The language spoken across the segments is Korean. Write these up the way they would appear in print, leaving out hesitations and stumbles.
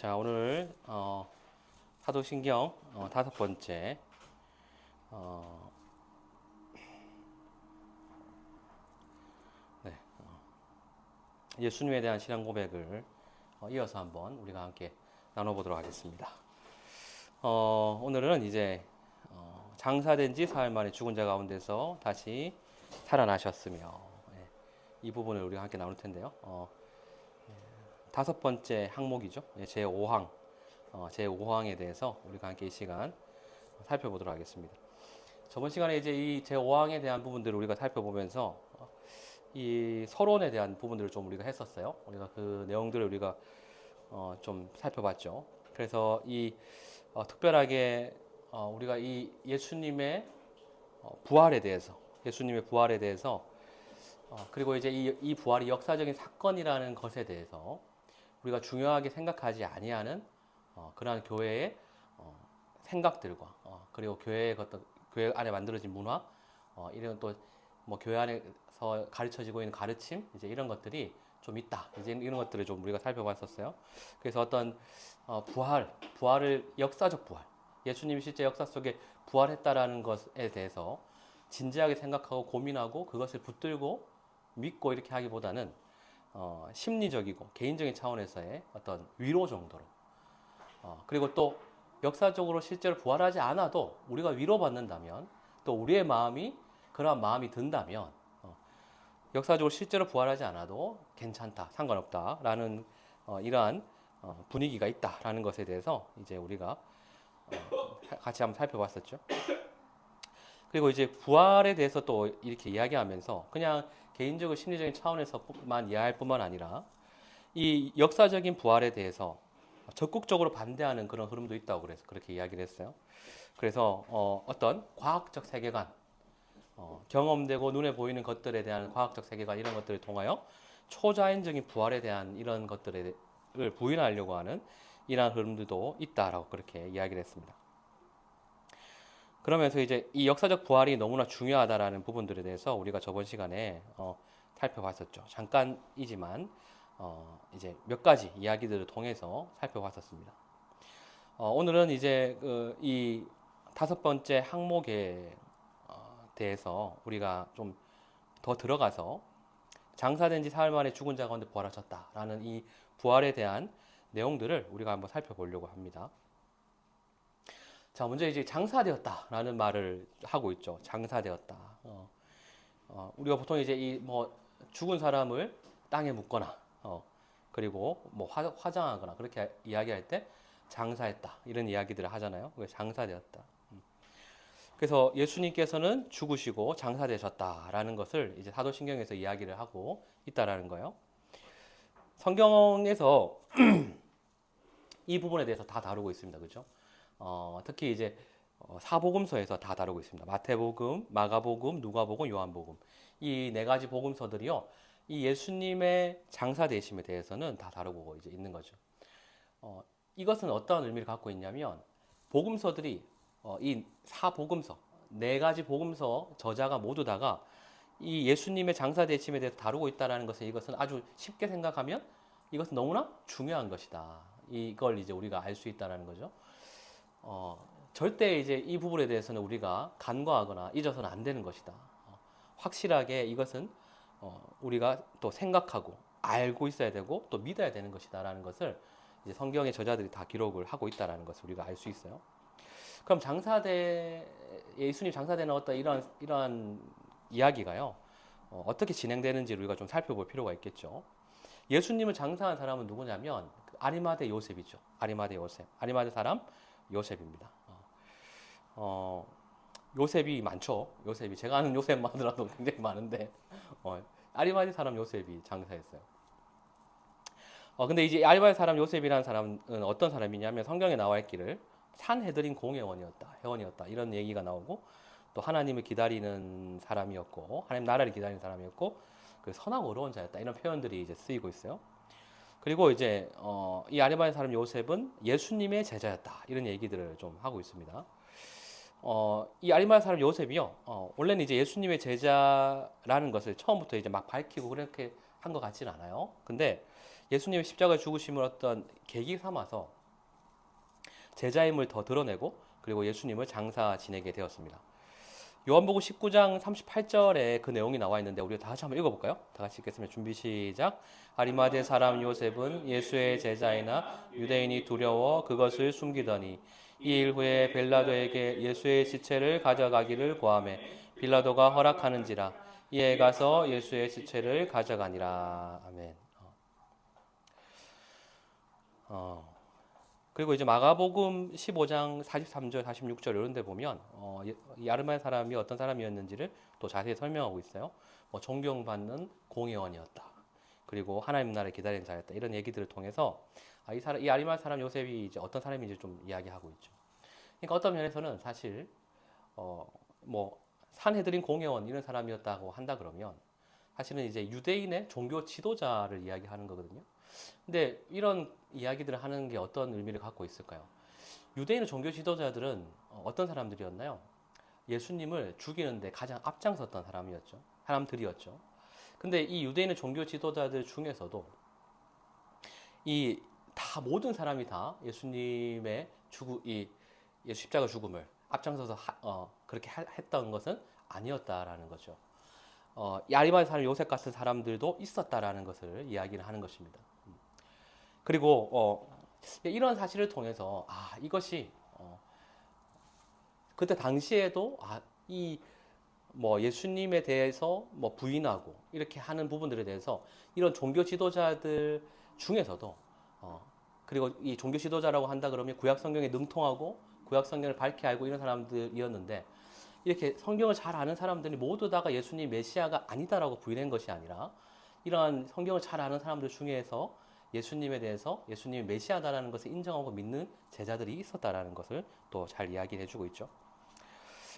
자, 오늘 사도신경 다섯 번째 어, 네, 예수님에 대한 신앙 고백을 이어서 한번 우리가 함께 나눠보도록 하겠습니다. 오늘은 이제 장사된 지 사흘 만에 죽은 자 가운데서 다시 살아나셨으며, 이 부분을 우리가 함께 나눌 텐데요. 다섯 번째 항목이죠. 제5항, 제5항에 대해서 우리가 함께 이 시간 살펴보도록 하겠습니다. 저번 시간에 이제 이 제5항에 대한 부분들을 우리가 살펴보면서 이 서론에 대한 부분들을 좀 우리가 했었어요. 우리가 그 내용들을 우리가 좀 살펴봤죠. 그래서 이 특별하게 우리가 이 예수님의 부활에 대해서, 그리고 이제 이 부활이 역사적인 사건이라는 것에 대해서 우리가 중요하게 생각하지 아니하는 그러한 교회의 생각들과 그리고 교회 안에 만들어진 문화, 이런 또 뭐 교회 안에서 가르쳐지고 있는 가르침, 이제 이런 것들이 좀 있다. 이제 이런 것들을 좀 우리가 살펴봤었어요. 그래서 어떤 부활을 역사적 부활, 예수님이 실제 역사 속에 부활했다라는 것에 대해서 진지하게 생각하고 고민하고 그것을 붙들고 믿고 이렇게 하기보다는 심리적이고 개인적인 차원에서의 어떤 위로 정도로, 그리고 또 역사적으로 실제로 부활하지 않아도 우리가 위로받는다면, 또 우리의 마음이 그러한 마음이 든다면, 역사적으로 실제로 부활하지 않아도 괜찮다, 상관없다라는 이러한 분위기가 있다라는 것에 대해서 이제 우리가 같이 한번 살펴봤었죠. 그리고 이제 부활에 대해서 또 이렇게 이야기하면서 그냥 개인적으로 심리적인 차원에서만 이해할 뿐만 아니라 이 역사적인 부활에 대해서 적극적으로 반대하는 그런 흐름도 있다고 그래서 그렇게 이야기를 했어요. 그래서 어떤 과학적 세계관, 경험되고 눈에 보이는 것들에 대한 과학적 세계관, 이런 것들을 통하여 초자연적인 부활에 대한 이런 것들을 부인하려고 하는 이러한 흐름들도 있다라고 그렇게 이야기를 했습니다. 그러면서 이제 이 역사적 부활이 너무나 중요하다라는 부분들에 대해서 우리가 저번 시간에 살펴봤었죠. 잠깐이지만 이제 몇 가지 이야기들을 통해서 살펴봤었습니다. 오늘은 이제 이 다섯 번째 항목에 대해서 우리가 좀 더 들어가서 장사된 지 사흘 만에 죽은 자 가운데 부활하셨다라는 이 부활에 대한 내용들을 우리가 한번 살펴보려고 합니다. 자, 먼저 이제 장사되었다라는 말을 하고 있죠. 장사되었다. 우리가 보통 이제 이 뭐 죽은 사람을 땅에 묻거나, 그리고 뭐 화장하거나 그렇게 이야기할 때 장사했다, 이런 이야기들을 하잖아요. 그래서 장사되었다. 그래서 예수님께서는 죽으시고 장사되셨다라는 것을 이제 사도신경에서 이야기를 하고 있다라는 거예요. 성경에서 이 부분에 대해서 다 다루고 있습니다. 그죠? 특히 이제 사복음서에서 다 다루고 있습니다. 마태복음, 마가복음, 누가복음, 요한복음. 이 네 가지 복음서들이요, 이 예수님의 장사되심에 대해서는 다 다루고 이제 있는 거죠. 이것은 어떤 의미를 갖고 있냐면, 복음서들이 이 사복음서, 네 가지 복음서 저자가 모두 다가 이 예수님의 장사되심에 대해서 다루고 있다라는 것은, 이것은 아주 쉽게 생각하면 이것은 너무나 중요한 것이다. 이걸 이제 우리가 알 수 있다라는 거죠. 절대 이제 이 부분에 대해서는 우리가 간과하거나 잊어서는 안 되는 것이다. 확실하게 이것은 우리가 또 생각하고 알고 있어야 되고 또 믿어야 되는 것이다라는 것을 이제 성경의 저자들이 다 기록을 하고 있다라는 것을 우리가 알 수 있어요. 그럼 예수님 장사되는 어떤 이러한 이야기가요, 어떻게 진행되는지 우리가 좀 살펴볼 필요가 있겠죠. 예수님을 장사한 사람은 누구냐면 아리마대 요셉이죠. 아리마대 요셉. 아리마대 사람 요셉입니다. 요셉이 많죠. 요셉이 제가 아는 요셉만 하더라도 굉장히 많은데 아리마대 사람 요셉이 장사했어요. 근데 이제 아리마대 사람 요셉이라는 사람은 어떤 사람이냐면, 성경에 나와 있기를 산헤드린 공회원이었다, 회원이었다, 이런 얘기가 나오고, 또 하나님을 기다리는 사람이었고 하나님 나라를 기다리는 사람이었고, 그 선하고 어려운 자였다, 이런 표현들이 이제 쓰이고 있어요. 그리고 이제 이 아리마대 사람 요셉은 예수님의 제자였다, 이런 얘기들을 좀 하고 있습니다. 이 아리마대 사람 요셉이요, 원래는 이제 예수님의 제자라는 것을 처음부터 이제 막 밝히고 그렇게 한 것 같지는 않아요. 근데 예수님의 십자가 죽으심을 어떤 계기 삼아서 제자임을 더 드러내고 그리고 예수님을 장사 지내게 되었습니다. 요한복음 19장 38절에 그 내용이 나와 있는데 우리가 다 같이 한번 읽어볼까요? 다 같이 읽겠습니다. 준비 시작. 아리마대 사람 요셉은 예수의 제자이나 유대인이 두려워 그것을 숨기더니 이 일 후에 빌라도에게 예수의 시체를 가져가기를 구하매 빌라도가 허락하는지라 이에 가서 예수의 시체를 가져가니라. 아멘. 그리고 이제 마가복음 15장 43절, 46절 이런 데 보면 이 아르마의 사람이 어떤 사람이었는지를 또 자세히 설명하고 있어요. 존경받는 공회원이었다. 그리고 하나님 나라를 기다리는 자였다. 이런 얘기들을 통해서 이 아리마 사람 요셉이 이제 어떤 사람인지 좀 이야기하고 있죠. 그러니까 어떤 면에서는 사실 뭐 산헤드린 공회원 이런 사람이었다고 한다 그러면 사실은 이제 유대인의 종교 지도자를 이야기하는 거거든요. 근데 이런 이야기들을 하는 게 어떤 의미를 갖고 있을까요? 유대인의 종교 지도자들은 어떤 사람들이었나요? 예수님을 죽이는데 가장 앞장섰던 사람들이었죠. 근데 이 유대인의 종교 지도자들 중에서도 이 다 모든 사람이 다 예수님의 예수 십자가 죽음을 앞장서서 그렇게 했던 것은 아니었다라는 거죠. 이 아리마의 사람 요셉 같은 사람들도 있었다라는 것을 이야기를 하는 것입니다. 그리고 이런 사실을 통해서 이것이 그때 당시에도 이 뭐 예수님에 대해서 뭐 부인하고 이렇게 하는 부분들에 대해서 이런 종교 지도자들 중에서도 그리고 이 종교 지도자라고 한다 그러면 구약 성경에 능통하고 구약 성경을 밝게 알고 이런 사람들이었는데 이렇게 성경을 잘 아는 사람들이 모두 다가 예수님 메시아가 아니다라고 부인한 것이 아니라 이러한 성경을 잘 아는 사람들 중에서 예수님에 대해서 예수님이 메시아다라는 것을 인정하고 믿는 제자들이 있었다라는 것을 또 잘 이야기해 주고 있죠.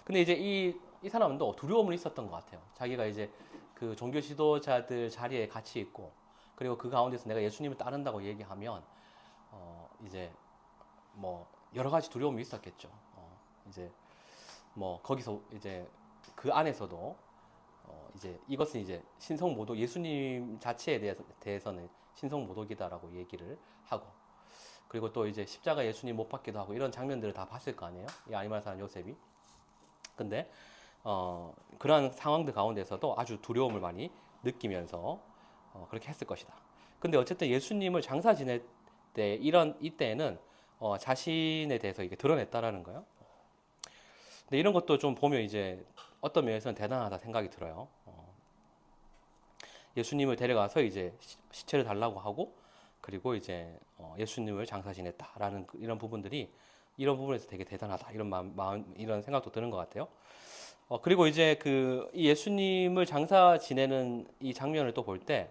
근데 이제 이 사람도 두려움은 있었던 것 같아요. 자기가 이제 그 종교 지도자들 자리에 같이 있고 그리고 그 가운데서 내가 예수님을 따른다고 얘기하면 이제 뭐 여러 가지 두려움이 있었겠죠. 이제 뭐 거기서 이제 그 안에서도 이제 이것은 이제 신성모독 예수님 자체에 대해서는 신성모독이다라고 얘기를 하고 그리고 또 이제 십자가 예수님 못 박기도 하고 이런 장면들을 다 봤을 거 아니에요? 이 아리마야 사람 요셉이. 근데 그러한 상황들 가운데서도 아주 두려움을 많이 느끼면서 그렇게 했을 것이다. 근데 어쨌든 예수님을 장사 지낼 때 이때에는 자신에 대해서 이게 드러냈다라는 거예요. 근데 이런 것도 좀 보면 이제 어떤 면에서는 대단하다 생각이 들어요. 예수님을 데려가서 이제 시체를 달라고 하고 그리고 이제 예수님을 장사 지냈다라는 이런 부분들이 이런 부분에서 되게 대단하다 이런 마음 이런 생각도 드는 것 같아요. 그리고 이제 이 예수님을 장사 지내는 이 장면을 또 볼 때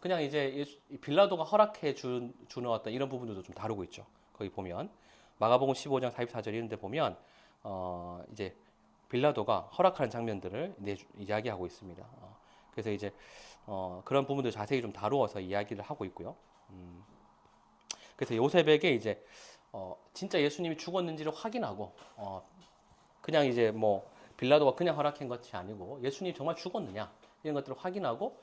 그냥 이제 빌라도가 허락해 주는 어떤 이런 부분들도 좀 다루고 있죠. 거기 보면 마가복음 15장 44절 이런 데 보면 이제 빌라도가 허락하는 장면들을 이야기하고 있습니다. 그래서 이제 그런 부분들 자세히 좀 다루어서 이야기를 하고 있고요. 그래서 요셉에게 이제 진짜 예수님이 죽었는지를 확인하고 그냥 이제 뭐 빌라도가 그냥 허락한 것이 아니고 예수님이 정말 죽었느냐 이런 것들을 확인하고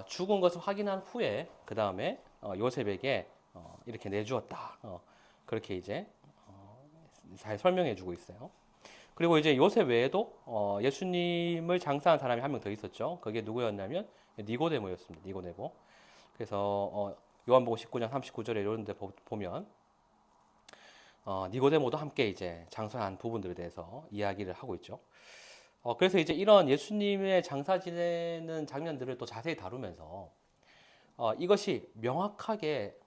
죽은 것을 확인한 후에 그 다음에 요셉에게 이렇게 내주었다. 그렇게 이제 잘 설명해주고 있어요. 그리고 이제 요셉 외에도 예수님을 장사한 사람이 한 명 더 있었죠. 그게 누구였냐면 니고데모였습니다. 니고데모. 그래서 요한복음 19장 39절에 이런 데 보면 니고데모도 함께 이제 장사한 부분들에 대해서 이야기를 하고 있죠. 그래서 이제 이런 예수님의 장사 지내는 장면들을 또 자세히 다루면서 이것이 명확하게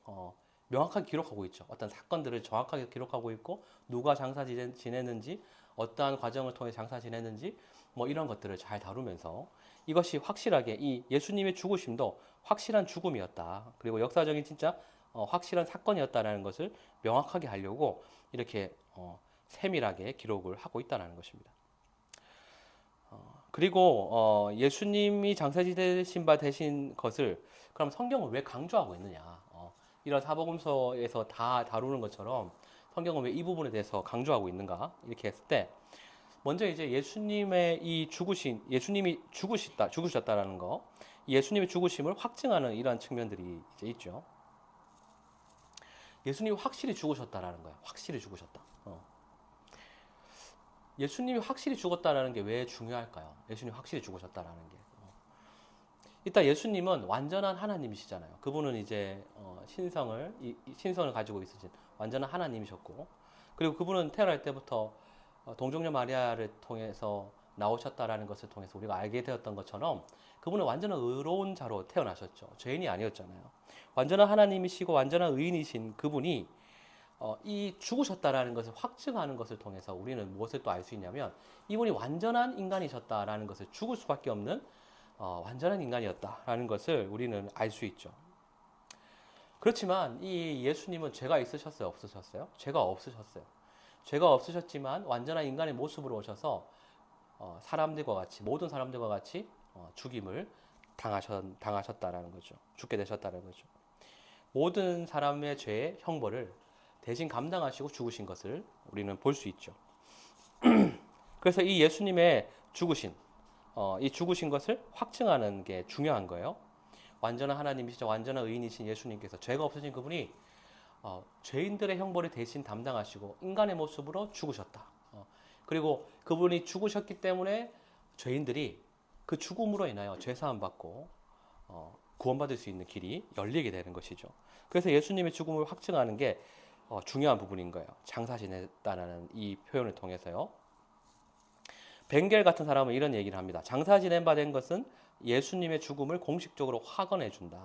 기록하고 있죠. 어떤 사건들을 정확하게 기록하고 있고 누가 장사 지내는지 어떠한 과정을 통해 장사 지냈는지 뭐 이런 것들을 잘 다루면서 이것이 확실하게 이 예수님의 죽으심도 확실한 죽음이었다. 그리고 역사적인 진짜 확실한 사건이었다라는 것을 명확하게 하려고 이렇게 세밀하게 기록을 하고 있다는 것입니다. 그리고 예수님이 장사지되신 바 되신 것을 그럼 성경은 왜 강조하고 있느냐? 이런 사복음서에서 다 다루는 것처럼 성경은 왜 이 부분에 대해서 강조하고 있는가? 이렇게 했을 때 먼저 이제 예수님이 죽으셨다라는 거 예수님의 죽으심을 확증하는 이러한 측면들이 이제 있죠. 예수님이 확실히 죽으셨다라는 거예요. 확실히 죽으셨다. 예수님이 확실히 죽었다라는 게 왜 중요할까요? 예수님이 확실히 죽으셨다라는 게. 일단 예수님은 완전한 하나님이시잖아요. 그분은 이제 신성을 가지고 있으신 완전한 하나님이셨고, 그리고 그분은 태어날 때부터 동정녀 마리아를 통해서 나오셨다라는 것을 통해서 우리가 알게 되었던 것처럼 그분은 완전한 의로운 자로 태어나셨죠. 죄인이 아니었잖아요. 완전한 하나님이시고 완전한 의인이신 그분이 이 죽으셨다라는 것을 확증하는 것을 통해서 우리는 무엇을 또 알 수 있냐면 이분이 완전한 인간이셨다라는 것을, 죽을 수밖에 없는 완전한 인간이었다라는 것을 우리는 알 수 있죠. 그렇지만 이 예수님은 죄가 있으셨어요? 없으셨어요? 죄가 없으셨어요. 죄가 없으셨지만 완전한 인간의 모습으로 오셔서 사람들과 같이, 모든 사람들과 같이 죽임을 당하셨다라는 거죠. 죽게 되셨다는 거죠. 모든 사람의 죄의 형벌을 대신 감당하시고 죽으신 것을 우리는 볼 수 있죠. 그래서 이 예수님의 이 죽으신 것을 확증하는 게 중요한 거예요. 완전한 하나님이시죠. 완전한 의인이신 예수님께서, 죄가 없으신 그분이 죄인들의 형벌을 대신 담당하시고 인간의 모습으로 죽으셨다. 그리고 그분이 죽으셨기 때문에 죄인들이 그 죽음으로 인하여 죄사함 받고 구원받을 수 있는 길이 열리게 되는 것이죠. 그래서 예수님의 죽음을 확증하는 게 중요한 부분인 거예요. 장사 지냈다라는 이 표현을 통해서요. 벵겔 같은 사람은 이런 얘기를 합니다. 장사 지낸 바 된 것은 예수님의 죽음을 공식적으로 확언해 준다.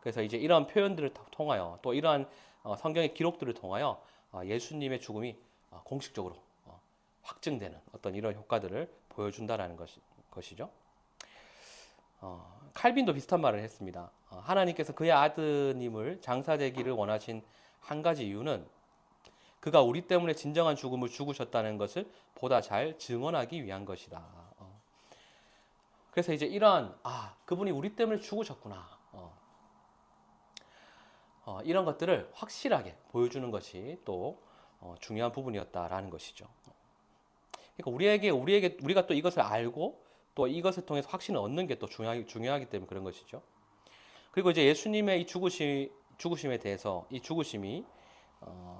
그래서 이제 이러한 표현들을 통하여, 또 이러한 성경의 기록들을 통하여 예수님의 죽음이 공식적으로 확증되는 어떤 이런 효과들을 보여준다라는 것이죠. 칼빈도 비슷한 말을 했습니다. 하나님께서 그의 아드님을 장사되기를 원하신 한 가지 이유는 그가 우리 때문에 진정한 죽음을 죽으셨다는 것을 보다 잘 증언하기 위한 것이다. 그래서 이제 이러한 그분이 우리 때문에 죽으셨구나. 이런 것들을 확실하게 보여주는 것이 또 중요한 부분이었다라는 것이죠. 그러니까 우리가 또 이것을 알고 또 이것을 통해서 확신을 얻는 게 또 중요하기 때문에 그런 것이죠. 그리고 이제 예수님의 이 죽으심에 대해서, 이 죽으심이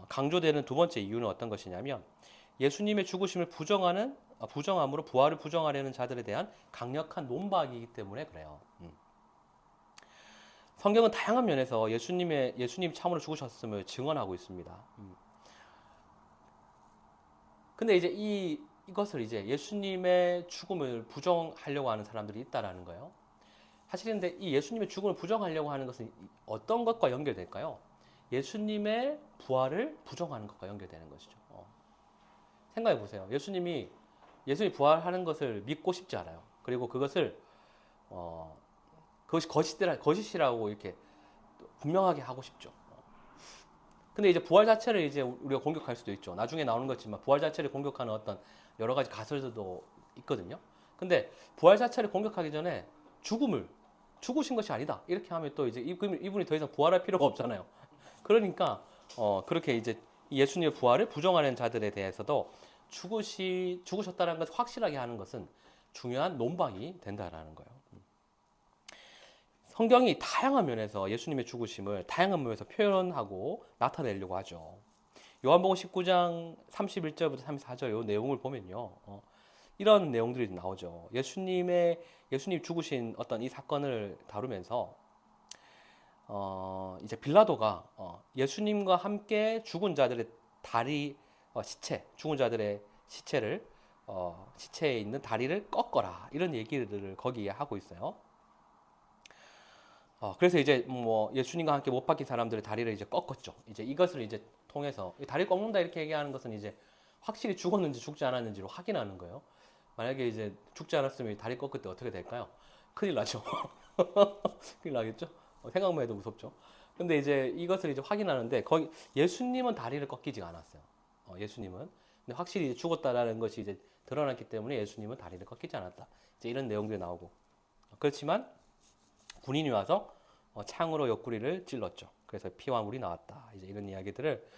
강조되는 두 번째 이유는 어떤 것이냐면 예수님의 죽으심을 부정함으로 부활을 부정하려는 자들에 대한 강력한 논박이기 때문에 그래요. 성경은 다양한 면에서 예수님 참으로 죽으셨음을 증언하고 있습니다. 근데 이제 이것을 이제 예수님의 죽음을 부정하려고 하는 사람들이 있다라는 거예요. 사실인데 이 예수님의 죽음을 부정하려고 하는 것은 어떤 것과 연결될까요? 예수님의 부활을 부정하는 것과 연결되는 것이죠. 생각해 보세요. 예수님이 부활하는 것을 믿고 싶지 않아요. 그리고 그것이 거짓이라고 이렇게 분명하게 하고 싶죠. 근데 이제 부활 자체를 이제 우리가 공격할 수도 있죠. 나중에 나오는 거지만 부활 자체를 공격하는 어떤 여러 가지 가설들도 있거든요. 근데 부활 자체를 공격하기 전에 죽으신 것이 아니다, 이렇게 하면 또 이제 이분이 더 이상 부활할 필요가 없잖아요. 그러니까 그렇게 이제 예수님의 부활을 부정하는 자들에 대해서도 죽으셨다는 것을 확실하게 하는 것은 중요한 논박이 된다라는 거예요. 성경이 다양한 면에서 예수님의 죽으심을 다양한 면에서 표현하고 나타내려고 하죠. 요한복음 19장 31절부터 34절 이 내용을 보면요, 이런 내용들이 나오죠. 예수님 죽으신 어떤 이 사건을 다루면서 이제 빌라도가 예수님과 함께 죽은 자들의 죽은 자들의 시체에 있는 다리를 꺾어라, 이런 얘기를 거기에 하고 있어요. 그래서 이제 뭐 예수님과 함께 못 박힌 사람들의 다리를 이제 꺾었죠. 이제 이것을 이제 통해서 다리 꺾는다 이렇게 얘기하는 것은 이제 확실히 죽었는지 죽지 않았는지를 확인하는 거예요. 만약에 이제 죽지 않았으면 다리 꺾을 때 어떻게 될까요? 큰일 나죠. 큰일 나겠죠. 생각만 해도 무섭죠. 근데 이제 이것을 이제 확인하는데 거기 예수님은 다리를 꺾이지가 않았어요. 예수님은. 근데 확실히 죽었다라는 것이 이제 드러났기 때문에 예수님은 다리를 꺾이지 않았다. 이제 이런 내용들이 나오고. 그렇지만 군인이 와서 창으로 옆구리를 찔렀죠. 그래서 피와 물이 나왔다. 이제 이런 이야기들을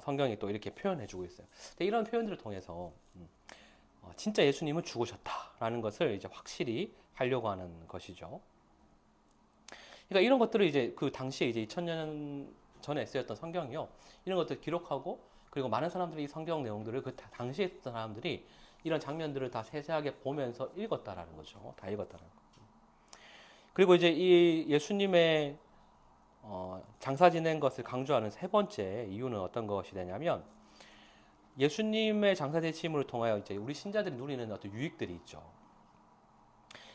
성경이 또 이렇게 표현해주고 있어요. 근데 이런 표현들을 통해서 진짜 예수님은 죽으셨다라는 것을 이제 확실히 하려고 하는 것이죠. 그러니까 이런 것들을 이제 그 당시에 이제 2000년 전에 쓰였던 성경이요. 이런 것들을 기록하고 그리고 많은 사람들이 이 성경 내용들을 그 당시에 있던 사람들이 이런 장면들을 다 세세하게 보면서 읽었다라는 거죠. 다 읽었다라는 거. 그리고 이제 이 예수님의 장사 지낸 것을 강조하는 세 번째 이유는 어떤 것이 되냐면 예수님의 장사 대침을 통하여 이제 우리 신자들이 누리는 어떤 유익들이 있죠.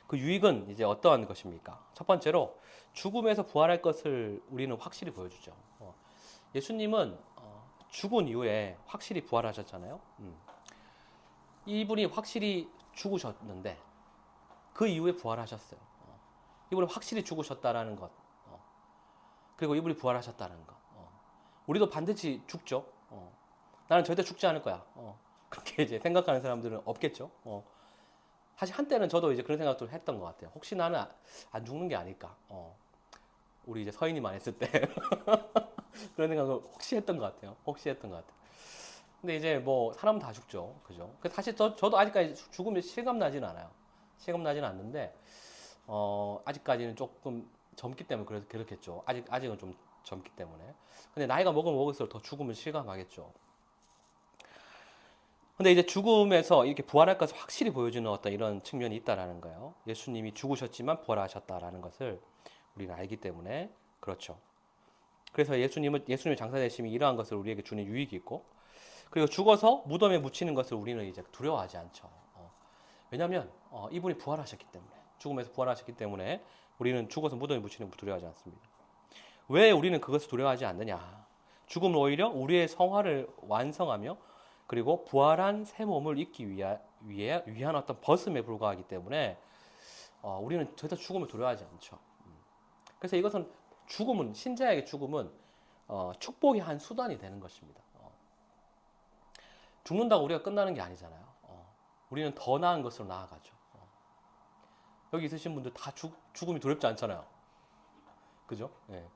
그 유익은 이제 어떠한 것입니까? 첫 번째로 죽음에서 부활할 것을 우리는 확실히 보여주죠. 예수님은 죽은 이후에 확실히 부활하셨잖아요. 이분이 확실히 죽으셨는데 그 이후에 부활하셨어요. 이분이 확실히 죽으셨다라는 것. 그리고 이분이 부활하셨다는 것. 우리도 반드시 죽죠. 나는 절대 죽지 않을 거야. 그렇게 이제 생각하는 사람들은 없겠죠. 사실 한때는 저도 이제 그런 생각도 했던 것 같아요. 혹시 나는 안 죽는 게 아닐까. 우리 이제 서인이만 했을 때 그런 생각을 혹시 했던 것 같아요. 혹시 했던 것 같아요. 근데 이제 뭐 사람은 다 죽죠, 그죠? 사실 저도 아직까지 죽으면 실감 나진 않아요. 실감 나진 않는데 아직까지는 조금 젊기 때문에 그렇겠죠. 아직은 좀 젊기 때문에. 근데 나이가 먹으면 먹을수록 더 죽으면 실감하겠죠. 근데 이제 죽음에서 이렇게 부활할 것을 확실히 보여주는 어떤 이런 측면이 있다라는 거예요. 예수님이 죽으셨지만 부활하셨다라는 것을 우리는 알기 때문에 그렇죠. 그래서 예수님의 장사되심이 이러한 것을 우리에게 주는 유익이 있고, 그리고 죽어서 무덤에 묻히는 것을 우리는 이제 두려워하지 않죠. 왜냐하면 이분이 부활하셨기 때문에, 죽음에서 부활하셨기 때문에 우리는 죽어서 무덤에 묻히는 것을 두려워하지 않습니다. 왜 우리는 그것을 두려워하지 않느냐? 죽음은 오히려 우리의 성화를 완성하며 그리고 부활한 새 몸을 입기 위한 어떤 벗음에 불과하기 때문에 우리는 절대 죽음을 두려워하지 않죠. 그래서 이것은 신자에게 죽음은 축복의 한 수단이 되는 것입니다. 죽는다고 우리가 끝나는 게 아니잖아요. 우리는 더 나은 것으로 나아가죠. 여기 있으신 분들 다 죽음이 두렵지 않잖아요. 그죠? 네.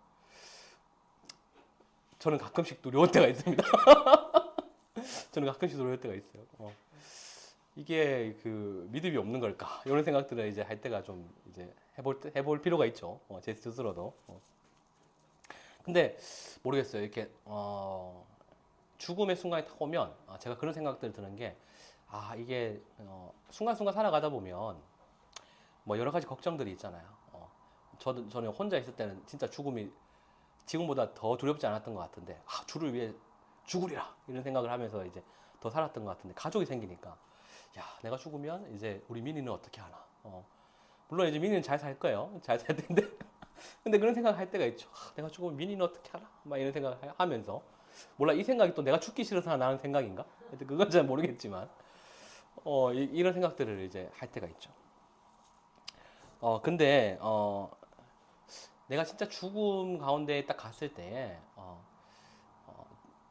저는 가끔씩 두려울 때가 있습니다. 저는 가끔씩 두려울 때가 있어요. 이게 그 믿음이 없는 걸까? 이런 생각들을 이제 할 때가 좀 이제 해볼 필요가 있죠. 제 스스로도. 근데 모르겠어요. 이렇게 죽음의 순간이 딱 오면 제가 그런 생각들을 드는 게 이게 순간순간 살아가다 보면 뭐 여러 가지 걱정들이 있잖아요. 저는 혼자 있을 때는 진짜 죽음이 지금보다 더 두렵지 않았던 것 같은데 주를 위해 죽으리라 이런 생각을 하면서 이제 더 살았던 것 같은데 가족이 생기니까 내가 죽으면 이제 우리 민이는 어떻게 하나. 물론 이제 민이는 잘 살 거예요. 잘 살 텐데 근데 그런 생각을 할 때가 있죠. 내가 죽으면 민이는 어떻게 하나? 막 이런 생각을 하면서 몰라 이 생각이 또 내가 죽기 싫어서 나는 생각인가? 그건 잘 모르겠지만 이런 생각들을 이제 할 때가 있죠. 근데 내가 진짜 죽음 가운데 딱 갔을 때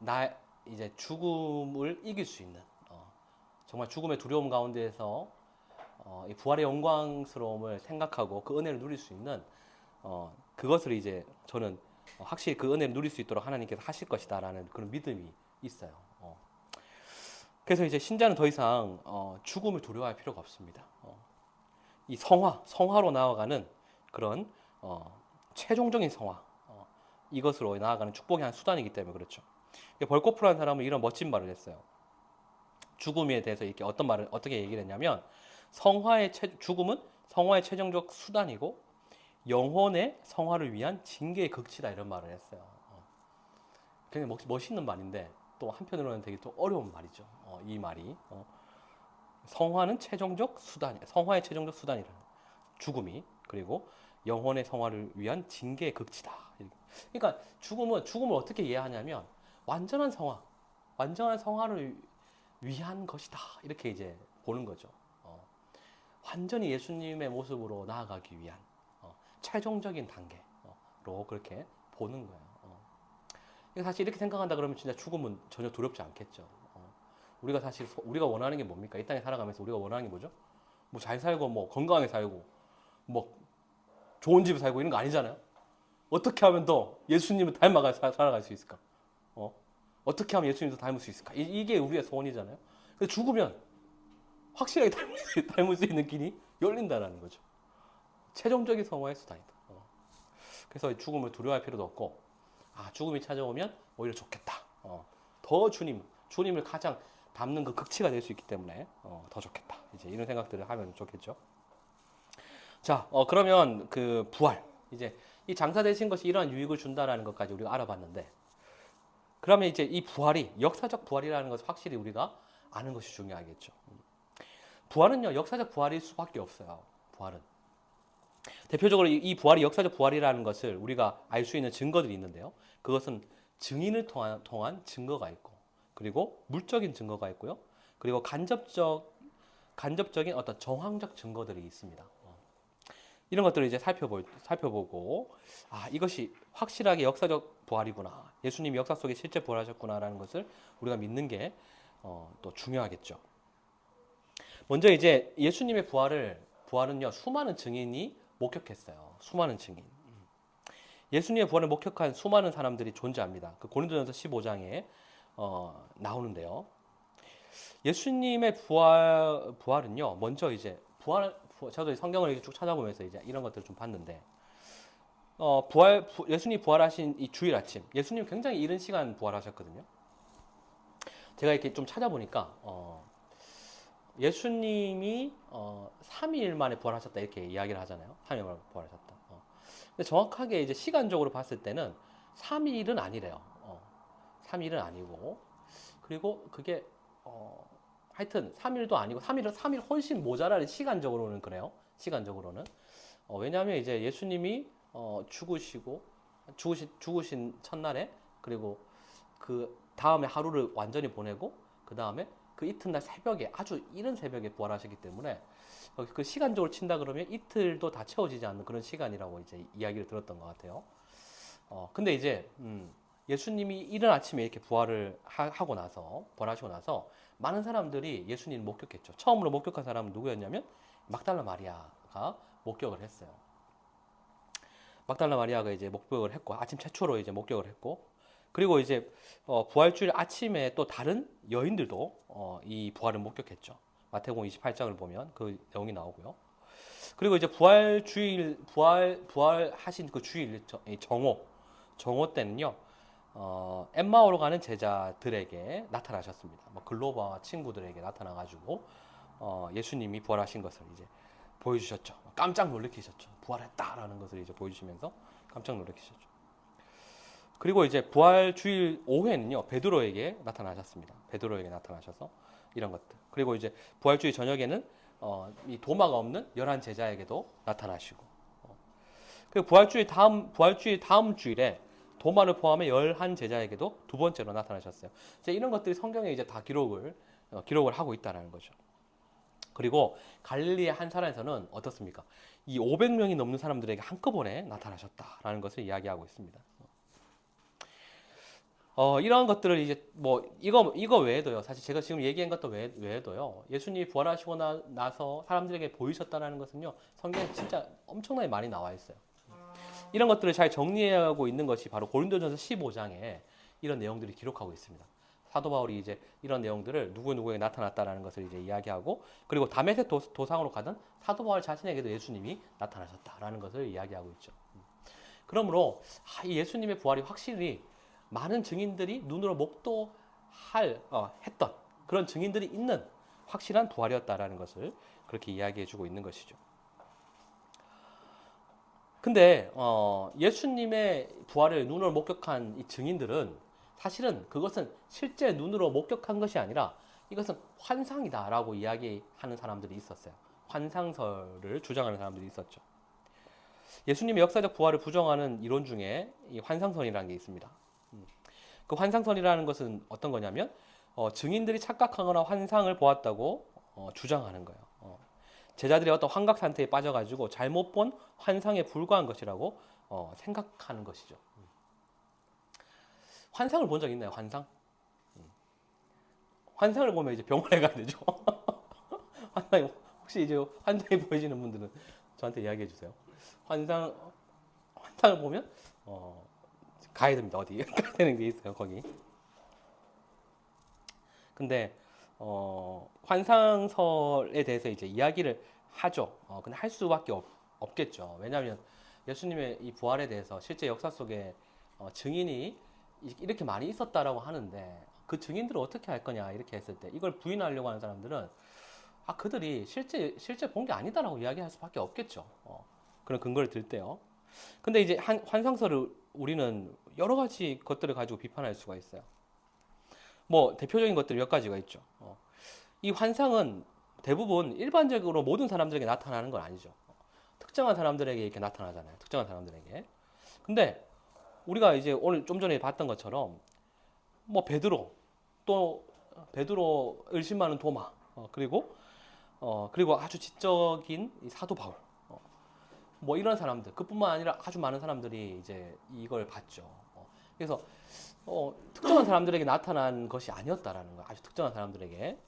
나 이제 죽음을 이길 수 있는 정말 죽음의 두려움 가운데에서 이 부활의 영광스러움을 생각하고 그 은혜를 누릴 수 있는 그것을 이제 저는 확실히 그 은혜를 누릴 수 있도록 하나님께서 하실 것이다라는 그런 믿음이 있어요. 그래서 이제 신자는 더 이상 죽음을 두려워할 필요가 없습니다. 이 성화로 나아가는 그런 최종적인 성화, 이것으로 나아가는 축복의 한 수단이기 때문에 그렇죠. 벌코프라는 사람은 이런 멋진 말을 했어요. 죽음에 대해서 이렇게 어떻게 얘기를 했냐면 죽음은 성화의 최종적 수단이고 영혼의 성화를 위한 징계의 극치다 이런 말을 했어요. 굉장히 멋있는 말인데 또 한편으로는 되게 또 어려운 말이죠. 이 말이 성화의 최종적 수단이라는 죽음이 그리고 영혼의 성화를 위한 징계의 극치다. 그러니까 죽음을 어떻게 이해하냐면 완전한 성화를 위한 것이다. 이렇게 이제 보는 거죠. 완전히 예수님의 모습으로 나아가기 위한 최종적인 단계로 그렇게 보는 거예요. 사실 이렇게 생각한다 그러면 진짜 죽음은 전혀 두렵지 않겠죠. 우리가 원하는 게 뭡니까? 이 땅에 살아가면서 우리가 원하는 게 뭐죠? 뭐 잘 살고 뭐 건강하게 살고 뭐 좋은 집에 살고 이런 거 아니잖아요. 어떻게 하면 더 예수님을 닮아가 살아갈 수 있을까? 어떻게 하면 예수님도 닮을 수 있을까? 이게 우리의 소원이잖아요. 근데 죽으면 확실하게 닮을 수 있는 길이 열린다라는 거죠. 최종적인 성화의 수단이다. 그래서 죽음을 두려워할 필요도 없고, 죽음이 찾아오면 오히려 좋겠다. 더 주님을 가장 닮는 그 극치가 될 수 있기 때문에 더 좋겠다. 이제 이런 생각들을 하면 좋겠죠. 자, 그러면 그 부활, 이제 이 장사되신 것이 이러한 유익을 준다라는 것까지 우리가 알아봤는데, 그러면 이제 이 부활이 역사적 부활이라는 것을 확실히 우리가 아는 것이 중요하겠죠. 부활은요, 역사적 부활일 수밖에 없어요. 부활은. 대표적으로 이 부활이 역사적 부활이라는 것을 우리가 알 수 있는 증거들이 있는데요. 그것은 증인을 통한 증거가 있고, 그리고 물적인 증거가 있고요. 그리고 간접적인 어떤 정황적 증거들이 있습니다. 이런 것들을 이제 살펴보고, 이것이 확실하게 역사적 부활이구나. 예수님이 역사 속에 실제 부활하셨구나라는 것을 우리가 믿는 게 또 중요하겠죠. 먼저 이제 예수님의 부활은요, 수많은 증인이 목격했어요. 수많은 증인. 예수님의 부활을 목격한 수많은 사람들이 존재합니다. 그 고린도전서 15장에 나오는데요. 예수님의 부활은요, 먼저 이제 저도 성경을 이렇게 쭉 찾아보면서 이제 이런 것들을 좀 봤는데, 예수님이 부활하신 이 주일 아침, 예수님 굉장히 이른 시간 부활하셨거든요. 제가 이렇게 좀 찾아보니까, 예수님이 3일 만에 부활하셨다 이렇게 이야기를 하잖아요. 3일 만에 부활하셨다. 근데 정확하게 이제 시간적으로 봤을 때는 3일은 아니래요. 3일은 아니고, 그리고 그게 하여튼 3일도 아니고 3일 훨씬 모자라는, 시간적으로는 그래요. 시간적으로는. 왜냐하면 이제 예수님이 죽으신 첫날에, 그리고 그 다음에 하루를 완전히 보내고, 그 다음에 그 이튿날 새벽에, 아주 이른 새벽에 부활하셨기 때문에 그 시간적으로 친다 그러면 이틀도 다 채워지지 않는 그런 시간이라고 이제 이야기를 들었던 것 같아요. 근데 이제 예수님이 이른 아침에 이렇게 부활하시고 나서 많은 사람들이 예수님을 목격했죠. 처음으로 목격한 사람은 누구였냐면 막달라 마리아가 목격을 했어요. 막달라 마리아가 이제 목격을 했고, 아침 최초로 이제 목격을 했고, 그리고 이제 부활주일 아침에 또 다른 여인들도 이 부활을 목격했죠. 마태복음 28장을 보면 그 내용이 나오고요. 그리고 이제 부활하신 그 주일 정오 때는요, 엠마오로 가는 제자들에게 나타나셨습니다. 뭐 글로바와 친구들에게 나타나가지고 예수님이 부활하신 것을 이제 보여주셨죠. 깜짝 놀래키셨죠. 부활했다라는 것을 이제 보여주시면서 깜짝 놀래키셨죠. 그리고 이제 부활 주일 오후에는요, 베드로에게 나타나셨습니다. 베드로에게 나타나셔서 이런 것들. 그리고 이제 부활 주일 저녁에는 이 도마가 없는 11 제자에게도 나타나시고, 그리고 부활 주일 다음 주일에 도마를 포함해 11 제자에게도 두 번째로 나타나셨어요. 이제 이런 것들이 성경에 이제 다 기록을 하고 있다는 거죠. 그리고 갈릴리의 한 산에서는 어떻습니까? 이 500명이 넘는 사람들에게 한꺼번에 나타나셨다라는 것을 이야기하고 있습니다. 이러한 것들을 이제 뭐 이거 외에도요. 사실 제가 지금 얘기한 것도 외에도요. 예수님이 부활하시고 나서 사람들에게 보이셨다는 것은요. 성경에 진짜 엄청나게 많이 나와 있어요. 이런 것들을 잘 정리하고 있는 것이 바로 고린도전서 15장에 이런 내용들이 기록하고 있습니다. 사도 바울이 이제 이런 내용들을 누구에게 나타났다라는 것을 이제 이야기하고, 그리고 다메섹 도상으로 가던 사도 바울 자신에게도 예수님이 나타나셨다라는 것을 이야기하고 있죠. 그러므로 이 예수님의 부활이 확실히 많은 증인들이 눈으로 했던 그런 증인들이 있는 확실한 부활이었다라는 것을 그렇게 이야기해주고 있는 것이죠. 근데 예수님의 부활을 눈으로 목격한 이 증인들은 사실은 그것은 실제 눈으로 목격한 것이 아니라 이것은 환상이다라고 이야기하는 사람들이 있었어요. 환상설을 주장하는 사람들이 있었죠. 예수님의 역사적 부활을 부정하는 이론 중에 이 환상설이라는 게 있습니다. 그 환상설이라는 것은 어떤 거냐면 증인들이 착각하거나 환상을 보았다고 주장하는 거예요. 제자들이 어떤 환각 상태에 빠져가지고 잘못 본 환상에 불과한 것이라고 생각하는 것이죠. 환상을 본 적 있나요? 환상을 보면 이제 병원에 가야 되죠. 혹시 이제 환상이 보이시는 분들은 저한테 이야기해 주세요. 환상을 보면 가야 됩니다. 어디 가야 되는 게 있어요, 거기. 근데 환상설에 대해서 이제 이야기를 하죠. 근데 할 수밖에 없겠죠. 왜냐하면 예수님의 이 부활에 대해서 실제 역사 속에 증인이 이렇게 많이 있었다라고 하는데 그 증인들을 어떻게 할 거냐 이렇게 했을 때 이걸 부인하려고 하는 사람들은 그들이 실제 본 게 아니다라고 이야기할 수밖에 없겠죠. 그런 근거를 들 때요. 근데 이제 환상설을 우리는 여러 가지 것들을 가지고 비판할 수가 있어요. 뭐 대표적인 것들이 몇 가지가 있죠. 이 환상은 대부분 일반적으로 모든 사람들에게 나타나는 건 아니죠. 특정한 사람들에게 이렇게 나타나잖아요. 특정한 사람들에게. 근데 우리가 이제 오늘 좀 전에 봤던 것처럼 뭐 베드로 또 베드로 의심하는 도마 그리고 아주 지적인 이 사도 바울 뭐 이런 사람들 그뿐만 아니라 아주 많은 사람들이 이제 이걸 봤죠. 그래서 특정한 사람들에게 나타난 것이 아니었다라는 거 아주 특정한 사람들에게.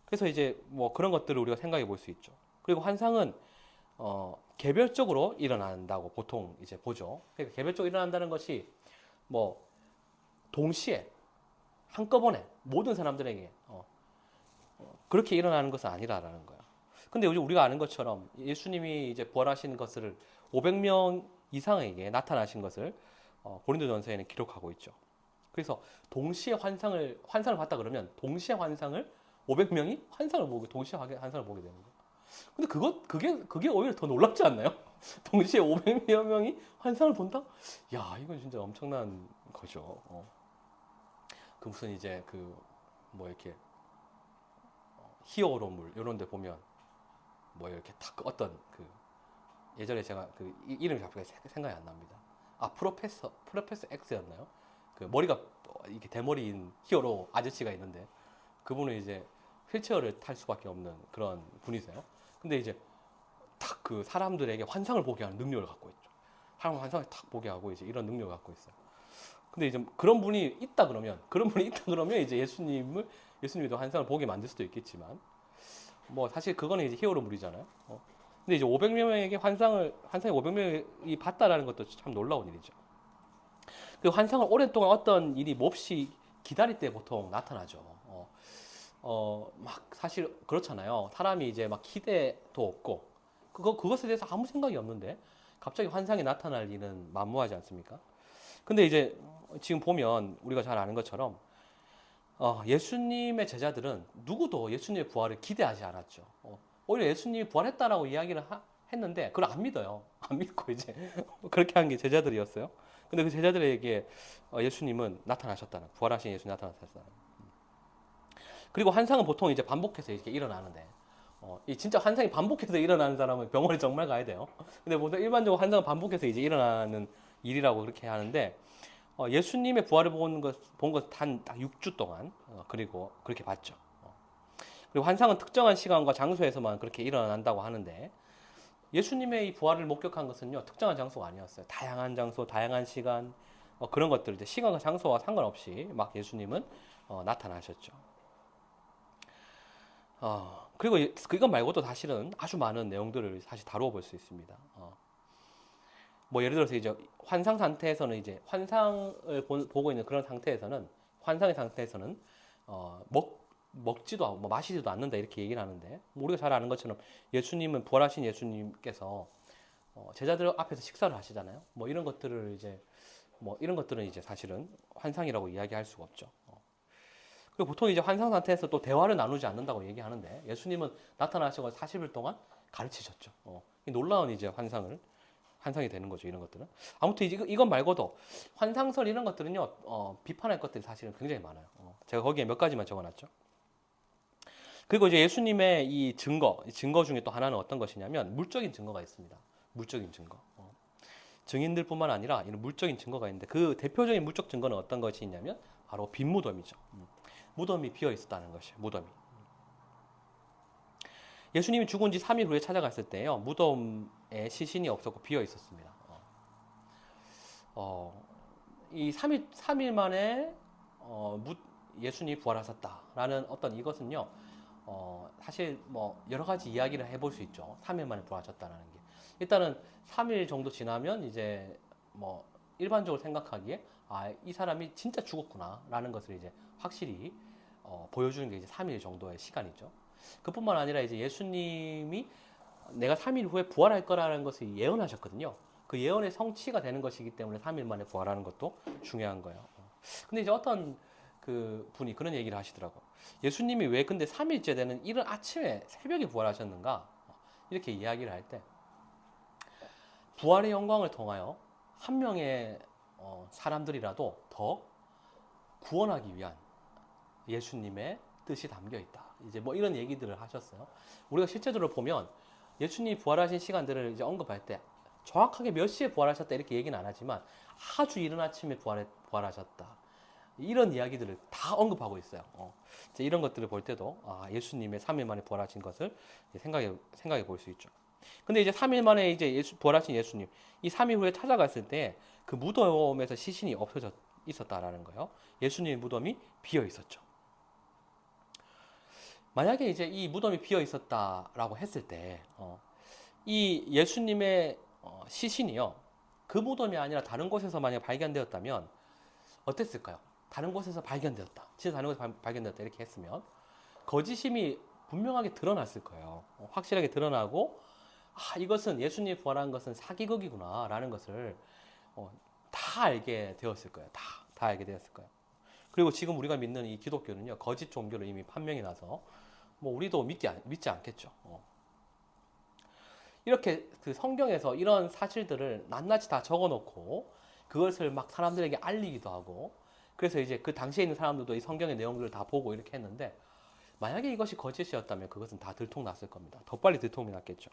그래서 이제 뭐 그런 것들을 우리가 생각해 볼 수 있죠. 그리고 환상은 개별적으로 일어난다고 보통 이제 보죠. 그러니까 개별적으로 일어난다는 것이 뭐 동시에 한꺼번에 모든 사람들에게 그렇게 일어나는 것은 아니라라는 거야. 근데 요즘 우리가 아는 것처럼 예수님이 이제 부활하신 것을 500명 이상에게 나타나신 것을 고린도전서에는 기록하고 있죠. 그래서 동시에 환상을 봤다 그러면 동시에 환상을 500명이 환상을 보고 동시에 환상을 보게 되는 거예요. 근데 그게 오히려 더 놀랍지 않나요? 동시에 500여 명이 환상을 본다? 야, 이건 진짜 엄청난 거죠. 그 무슨 이제 그 뭐 이렇게 히어로물 이런 데 보면 뭐 이렇게 탁 어떤 그 예전에 제가 그 이름이 갑자기 생각이 안 납니다. 프로페서 X였나요? 그 머리가 이렇게 대머리인 히어로 아저씨가 있는데 그분은 이제 휠체어를 탈 수밖에 없는 그런 분이세요. 근데 이제 탁 그 사람들에게 환상을 보게 하는 능력을 갖고 있죠. 사람 환상을 탁 보게 하고 이제 이런 능력을 갖고 있어요. 근데 이제 그런 분이 있다 그러면 이제 예수님도 환상을 보게 만들 수도 있겠지만 뭐 사실 그거는 이제 히어로물이잖아요. 근데 이제 500명에게 환상이 500명이 봤다라는 것도 참 놀라운 일이죠. 그 환상을 오랫동안 어떤 일이 몹시 기다릴 때 보통 나타나죠. 막 사실 그렇잖아요. 사람이 이제 막 기대도 없고 그것에 대해서 아무 생각이 없는데 갑자기 환상이 나타날 일은 만무하지 않습니까? 근데 이제 지금 보면 우리가 잘 아는 것처럼 예수님의 제자들은 누구도 예수님의 부활을 기대하지 않았죠. 오히려 예수님이 부활했다라고 이야기를 했는데 그걸 안 믿어요. 안 믿고 이제 그렇게 한 게 제자들이었어요. 근데 그 제자들에게 예수님은 나타나셨다는 부활하신 예수님 나타나셨다는. 그리고 환상은 보통 이제 반복해서 이렇게 일어나는데 이 진짜 환상이 반복해서 일어나는 사람은 병원에 정말 가야 돼요. 근데 보통 일반적으로 환상은 반복해서 이제 일어나는 일이라고 그렇게 하는데 예수님의 부활을 본 것 단 6주 동안 그리고 그렇게 봤죠. 그리고 환상은 특정한 시간과 장소에서만 그렇게 일어난다고 하는데 예수님의 이 부활을 목격한 것은요 특정한 장소가 아니었어요. 다양한 장소, 다양한 시간 그런 것들 이제 시간과 장소와 상관없이 막 예수님은 나타나셨죠. 그리고 이것 말고도 사실은 아주 많은 내용들을 사실 다루어 볼 수 있습니다. 뭐 예를 들어서 이제 환상 상태에서는 이제 환상을 보고 있는 그런 상태에서는 환상의 상태에서는 먹지도 않고 뭐 마시지도 않는다 이렇게 얘기를 하는데 뭐 우리가 잘 아는 것처럼 예수님은 부활하신 예수님께서 제자들 앞에서 식사를 하시잖아요. 뭐 이런 것들을 이제 뭐 이런 것들은 이제 사실은 환상이라고 이야기할 수가 없죠. 그리고 보통 이제 환상 상태에서 또 대화를 나누지 않는다고 얘기하는데 예수님은 나타나셔서 40일 동안 가르치셨죠. 놀라운 이제 환상이 되는 거죠. 이런 것들은. 아무튼 이것 말고도 환상설 이런 것들은요, 비판할 것들이 사실은 굉장히 많아요. 제가 거기에 몇 가지만 적어놨죠. 그리고 이제 예수님의 이 증거 중에 또 하나는 어떤 것이냐면 물적인 증거가 있습니다. 물적인 증거. 증인들뿐만 아니라 이런 물적인 증거가 있는데 그 대표적인 물적 증거는 어떤 것이 있냐면 바로 빈 무덤이죠. 무덤이 비어 있었다는 것이에요. 무덤이. 예수님이 죽은 지 3일 후에 찾아갔을 때요. 무덤에 시신이 없었고 비어 있었습니다. 이 3일 만에 예수님이 부활하셨다라는 어떤 이것은요. 사실 뭐 여러 가지 이야기를 해볼 수 있죠. 3일 만에 부활하셨다라는 게. 일단은 3일 정도 지나면 이제 뭐 일반적으로 생각하기에 이 사람이 진짜 죽었구나라는 것을 이제 확실히 보여주는 게 이제 3일 정도의 시간이죠. 그뿐만 아니라 이제 예수님이 내가 3일 후에 부활할 거라는 것을 예언하셨거든요. 그 예언의 성취가 되는 것이기 때문에 3일 만에 부활하는 것도 중요한 거예요. 근데 이제 어떤 그 분이 그런 얘기를 하시더라고. 예수님이 왜 근데 3일째 되는 이른 아침에 새벽에 부활하셨는가? 이렇게 이야기를 할 때 부활의 영광을 통하여 한 명의 사람들이라도 더 구원하기 위한 예수님의 뜻이 담겨 있다. 이제 뭐 이런 얘기들을 하셨어요. 우리가 실제적으로 보면 예수님이 부활하신 시간들을 이제 언급할 때 정확하게 몇 시에 부활하셨다 이렇게 얘기는 안 하지만 아주 이른 아침에 부활하셨다. 이런 이야기들을 다 언급하고 있어요. 이제 이런 것들을 볼 때도 예수님의 3일 만에 부활하신 것을 생각해 볼 수 있죠. 근데 이제 3일 만에 이제 부활하신 예수님, 이 3일 후에 찾아갔을 때 그 무덤에서 시신이 없어져 있었다라는 거예요. 예수님의 무덤이 비어 있었죠. 만약에 이제 이 무덤이 비어 있었다라고 했을 때, 이 예수님의 시신이요, 그 무덤이 아니라 다른 곳에서 만약 발견되었다면 어땠을까요? 다른 곳에서 발견되었다. 진짜 다른 곳에서 발견되었다. 이렇게 했으면 거짓임이 분명하게 드러났을 거예요. 확실하게 드러나고 이것은 예수님이 부활한 것은 사기극이구나 라는 것을 다 알게 되었을 거예요. 다 알게 되었을 거예요. 그리고 지금 우리가 믿는 이 기독교는요, 거짓 종교로 이미 판명이 나서 뭐 우리도 믿지 않겠죠. 이렇게 그 성경에서 이런 사실들을 낱낱이 다 적어놓고 그것을 막 사람들에게 알리기도 하고, 그래서 이제 그 당시에 있는 사람들도 이 성경의 내용들을 다 보고 이렇게 했는데, 만약에 이것이 거짓이었다면 그것은 다 들통났을 겁니다. 더 빨리 들통이 났겠죠.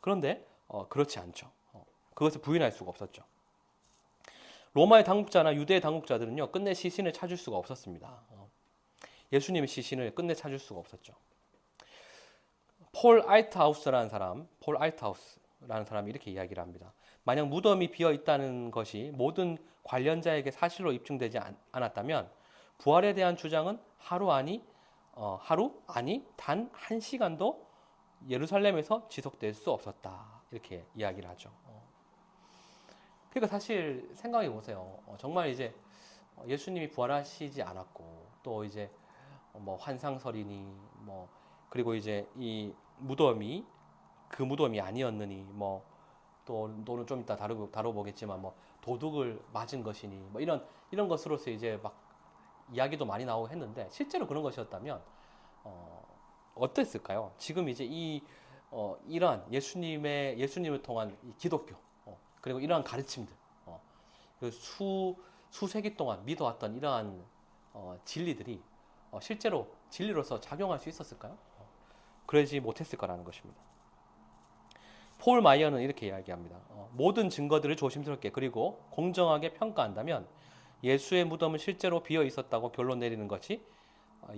그런데 그렇지 않죠. 그것을 부인할 수가 없었죠. 로마의 당국자나 유대의 당국자들은요, 끝내 시신을 찾을 수가 없었습니다. 예수님의 시신을 끝내 찾을 수가 없었죠. 폴 알트하우스라는 사람이 이렇게 이야기를 합니다. 만약 무덤이 비어 있다는 것이 모든 관련자에게 사실로 입증되지 않았다면 부활에 대한 주장은 하루 아니 단 1시간도 예루살렘에서 지속될 수 없었다. 이렇게 이야기를 하죠. 그러니까 사실 생각해 보세요. 정말 이제 예수님이 부활하시지 않았고, 또 이제 뭐 환상설이니 뭐, 그리고 이제 이 무덤이 그 무덤이 아니었느니 뭐, 또는 좀 이따 다뤄보겠지만 뭐 도둑을 맞은 것이니 뭐 이런 것으로서 이제 막 이야기도 많이 나오고 했는데, 실제로 그런 것이었다면 어땠을까요? 지금 이제 이러한 예수님을 통한 이 기독교, 그리고 이러한 가르침들, 그 수세기 동안 믿어왔던 이러한 진리들이 실제로 진리로서 작용할 수 있었을까요? 그러지 못했을 거라는 것입니다. 폴 마이어는 이렇게 이야기합니다. 모든 증거들을 조심스럽게 그리고 공정하게 평가한다면 예수의 무덤은 실제로 비어 있었다고 결론 내리는 것이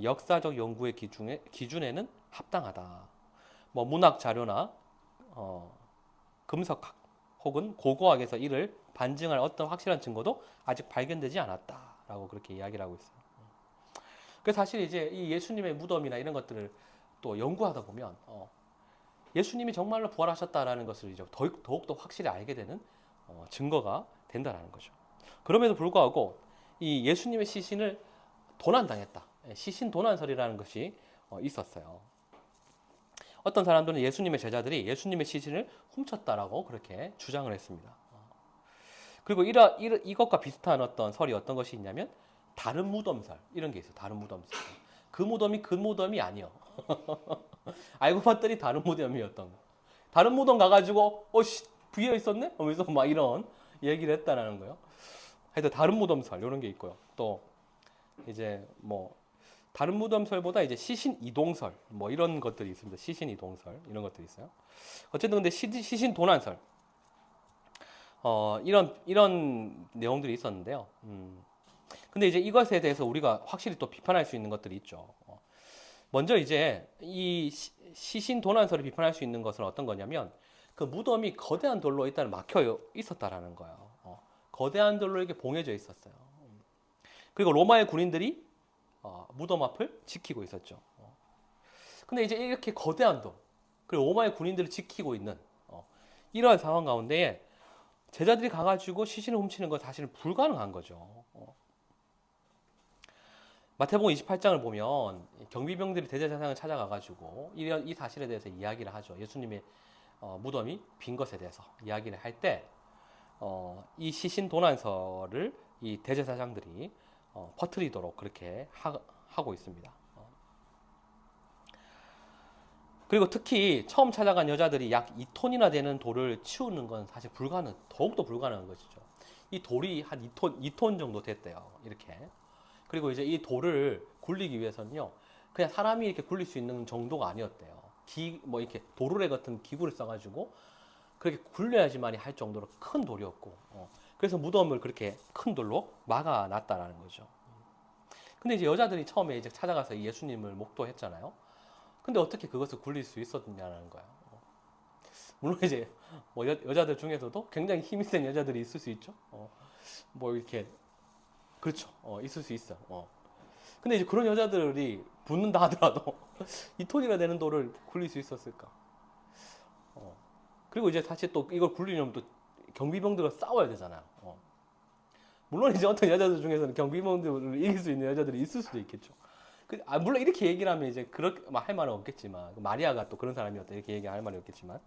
역사적 연구의 기준에는 합당하다. 뭐 문학 자료나 금석학 혹은 고고학에서 이를 반증할 어떤 확실한 증거도 아직 발견되지 않았다라고 그렇게 이야기를 하고 있어요. 그래서 사실 이제 이 예수님의 무덤이나 이런 것들을 또 연구하다 보면 예수님이 정말로 부활하셨다라는 것을 이제 더욱더 확실히 알게 되는 증거가 된다라는 거죠. 그럼에도 불구하고 이 예수님의 시신을 도난당했다. 시신 도난설이라는 것이 있었어요. 어떤 사람들은 예수님의 제자들이 예수님의 시신을 훔쳤다라고 그렇게 주장을 했습니다. 그리고 이것과 비슷한 어떤 설이 어떤 것이 있냐면 다른 무덤설, 이런 게 있어요. 다른 무덤설. 그 무덤이 아니요. 알고 봤더니 다른 무덤이었던 거. 다른 무덤 가가지고 비어 있었네? 하면서 막 이런 얘기를 했다라는 거예요. 하여튼 다른 무덤설 이런 게 있고요. 또 이제 뭐 다른 무덤설보다 이제 시신 이동설 뭐 이런 것들이 있습니다. 시신 이동설 이런 것들이 있어요. 어쨌든 근데 시신 도난설 이런 내용들이 있었는데요. 근데 이제 이것에 대해서 우리가 확실히 또 비판할 수 있는 것들이 있죠. 먼저 이제 이 시신 도난설을 비판할 수 있는 것은 어떤 거냐면 그 무덤이 거대한 돌로 일단 막혀 있었다라는 거예요. 거대한 돌로 이렇게 봉해져 있었어요. 그리고 로마의 군인들이 무덤 앞을 지키고 있었죠. 근데 이제 이렇게 거대한 돌, 그리고 로마의 군인들을 지키고 있는 이러한 상황 가운데에 제자들이 가가지고 시신을 훔치는 건 사실은 불가능한 거죠. 마태복음 28장을 보면 경비병들이 대제사장을 찾아가가지고 이 사실에 대해서 이야기를 하죠. 예수님의 무덤이 빈 것에 대해서 이야기를 할 때 이 시신 도난서를 이 대제사장들이 퍼뜨리도록 그렇게 하고 있습니다. 그리고 특히 처음 찾아간 여자들이 약 2톤이나 되는 돌을 치우는 건 사실 더욱더 불가능한 것이죠. 이 돌이 한 2톤 정도 됐대요. 이렇게. 그리고 이제 이 돌을 굴리기 위해서는요, 그냥 사람이 이렇게 굴릴 수 있는 정도가 아니었대요. 이렇게 도르래 같은 기구를 써가지고 그렇게 굴려야지만이 할 정도로 큰 돌이었고, 그래서 무덤을 그렇게 큰 돌로 막아놨다라는 거죠. 근데 이제 여자들이 처음에 이제 찾아가서 예수님을 목도했잖아요. 근데 어떻게 그것을 굴릴 수 있었냐는 거예요. 물론 이제 뭐 여자들 중에서도 굉장히 힘이 센 여자들이 있을 수 있죠. 뭐 이렇게 그렇죠. 있을 수 있어. 근데 이제 그런 여자들이 붙는다 하더라도 2톤이나 되는 돌을 굴릴 수 있었을까? 그리고 이제 사실 또 이걸 굴리려면 또 경비병들과 싸워야 되잖아요. 물론 이제 어떤 여자들 중에서는 경비병들을 이길 수 있는 여자들이 있을 수도 있겠죠. 물론 이렇게 얘기를 하면 이제 그렇게 할 말은 없겠지만 마리아가 또 그런 사람이었다 이렇게 얘기할 말이 없겠지만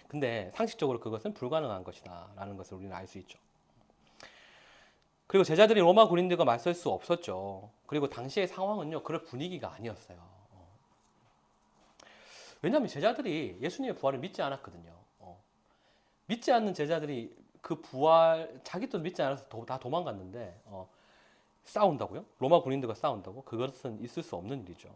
근데 상식적으로 그것은 불가능한 것이다라는 것을 우리는 알 수 있죠. 그리고 제자들이 로마 군인들과 맞설 수 없었죠. 그리고 당시의 상황은요 그럴 분위기가 아니었어요. 왜냐하면 제자들이 예수님의 부활을 믿지 않았거든요. 믿지 않는 제자들이 그 부활 자기도 믿지 않아서 다 도망갔는데 싸운다고요? 로마 군인들과 싸운다고? 그것은 있을 수 없는 일이죠.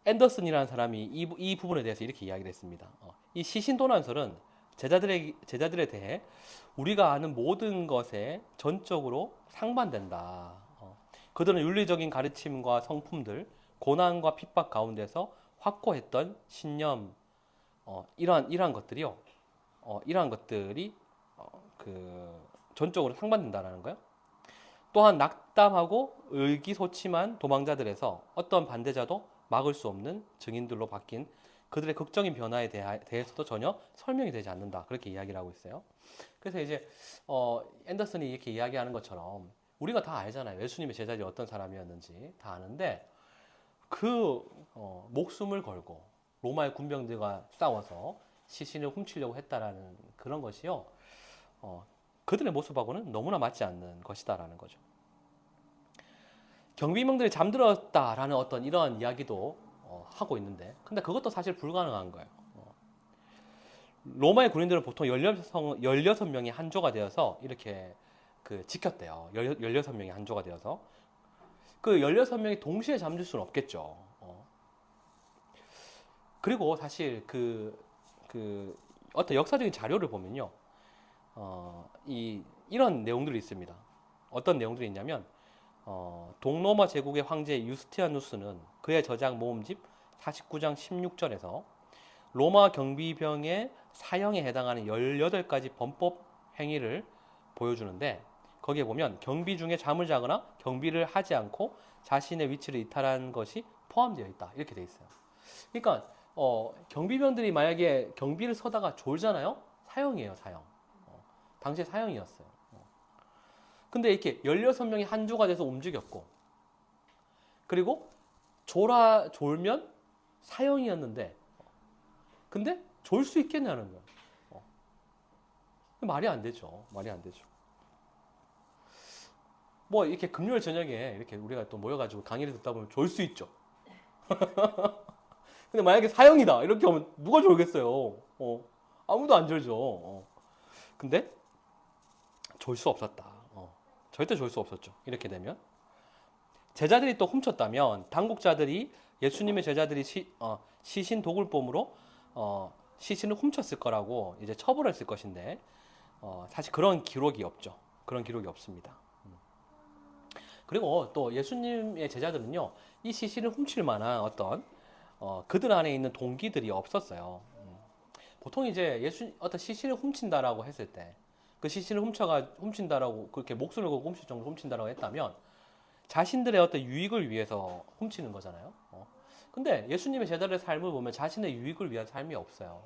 앤더슨이라는 사람이 이 부분에 대해서 이렇게 이야기를 했습니다. 이 시신도난설은 제자들에 대해 우리가 아는 모든 것에 전적으로 상반된다. 그들은 윤리적인 가르침과 성품들, 고난과 핍박 가운데서 확고했던 신념, 이러한 것들이요. 이러한 것들이 전적으로 상반된다라는 거예요. 또한 낙담하고 의기소침한 도망자들에서 어떤 반대자도 막을 수 없는 증인들로 바뀐 그들의 극적인 변화에 대해서도 전혀 설명이 되지 않는다. 그렇게 이야기를 하고 있어요. 그래서 이제 앤더슨이 이렇게 이야기하는 것처럼 우리가 다 알잖아요. 예수님의 제자들이 어떤 사람이었는지 다 아는데 목숨을 걸고 로마의 군병들과 싸워서 시신을 훔치려고 했다라는 그런 것이요. 그들의 모습하고는 너무나 맞지 않는 것이다라는 거죠. 경비병들이 잠들었다라는 어떤 이런 이야기도 하고 있는데, 근데 그것도 사실 불가능한 거예요. 로마의 군인들은 보통 16명이 한 조가 되어서 이렇게 지켰대요. 16명이 한 조가 되어서. 그 16명이 동시에 잠들 수는 없겠죠. 그리고 사실 어떤 역사적인 자료를 보면요. 이런 내용들이 있습니다. 어떤 내용들이 있냐면, 동로마 제국의 황제 유스티아누스는 그의 저작 모음집 49장 16절에서 로마 경비병의 사형에 해당하는 18가지 범법 행위를 보여주는데 거기에 보면 경비 중에 잠을 자거나 경비를 하지 않고 자신의 위치를 이탈한 것이 포함되어 있다. 이렇게 돼 있어요. 그러니까 경비병들이 만약에 경비를 서다가 졸잖아요. 사형이에요, 사형. 당시에 사형이었어요. 근데 이렇게 16명이 한 조가 돼서 움직였고 그리고 졸면 사형이었는데 근데 졸 수 있겠냐는 거예요. 말이 안 되죠. 말이 안 되죠. 뭐 이렇게 금요일 저녁에 이렇게 우리가 또 모여가지고 강의를 듣다 보면 졸 수 있죠. 근데 만약에 사형이다 이렇게 하면 누가 졸겠어요. 아무도 안 졸죠. 근데 졸 수 없었다. 절대 졸 수 없었죠. 이렇게 되면 제자들이 또 훔쳤다면 당국자들이 예수님의 제자들이 시신 도굴범으로 시신을 훔쳤을 거라고 이제 처벌했을 것인데 사실 그런 기록이 없죠. 그런 기록이 없습니다. 그리고 또 예수님의 제자들은요 이 시신을 훔칠 만한 어떤 그들 안에 있는 동기들이 없었어요. 보통 이제 어떤 시신을 훔친다라고 했을 때 그 시신을 훔친다라고 그렇게 목숨을 걸고 훔칠 정도로 훔친다라고 했다면 자신들의 어떤 유익을 위해서 훔치는 거잖아요. 근데 예수님의 제자들의 삶을 보면 자신의 유익을 위한 삶이 없어요.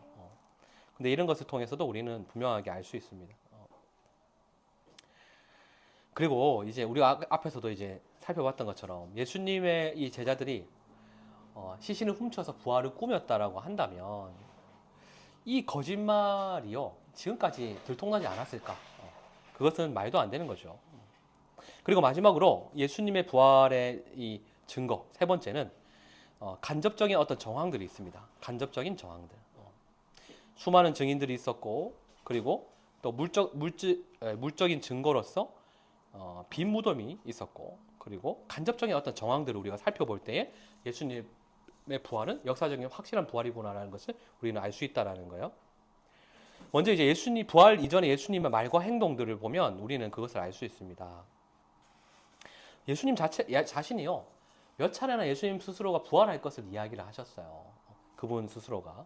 근데 이런 것을 통해서도 우리는 분명하게 알 수 있습니다. 그리고 이제 우리가 앞에서도 이제 살펴봤던 것처럼 예수님의 이 제자들이 시신을 훔쳐서 부활을 꾸몄다라고 한다면 이 거짓말이요 지금까지 들통나지 않았을까? 그것은 말도 안 되는 거죠. 그리고 마지막으로 예수님의 부활의 이 증거 세 번째는 간접적인 어떤 정황들이 있습니다. 간접적인 정황들. 수많은 증인들이 있었고 그리고 또 물적인 증거로서 빈 무덤이 있었고 그리고 간접적인 어떤 정황들을 우리가 살펴볼 때에 예수님의 부활은 역사적인 확실한 부활이구나라는 것을 우리는 알 수 있다라는 거예요. 먼저 이제 예수님 부활 이전에 예수님의 말과 행동들을 보면 우리는 그것을 알 수 있습니다. 예수님 자신이요 몇 차례나 예수님 스스로가 부활할 것을 이야기를 하셨어요. 그분 스스로가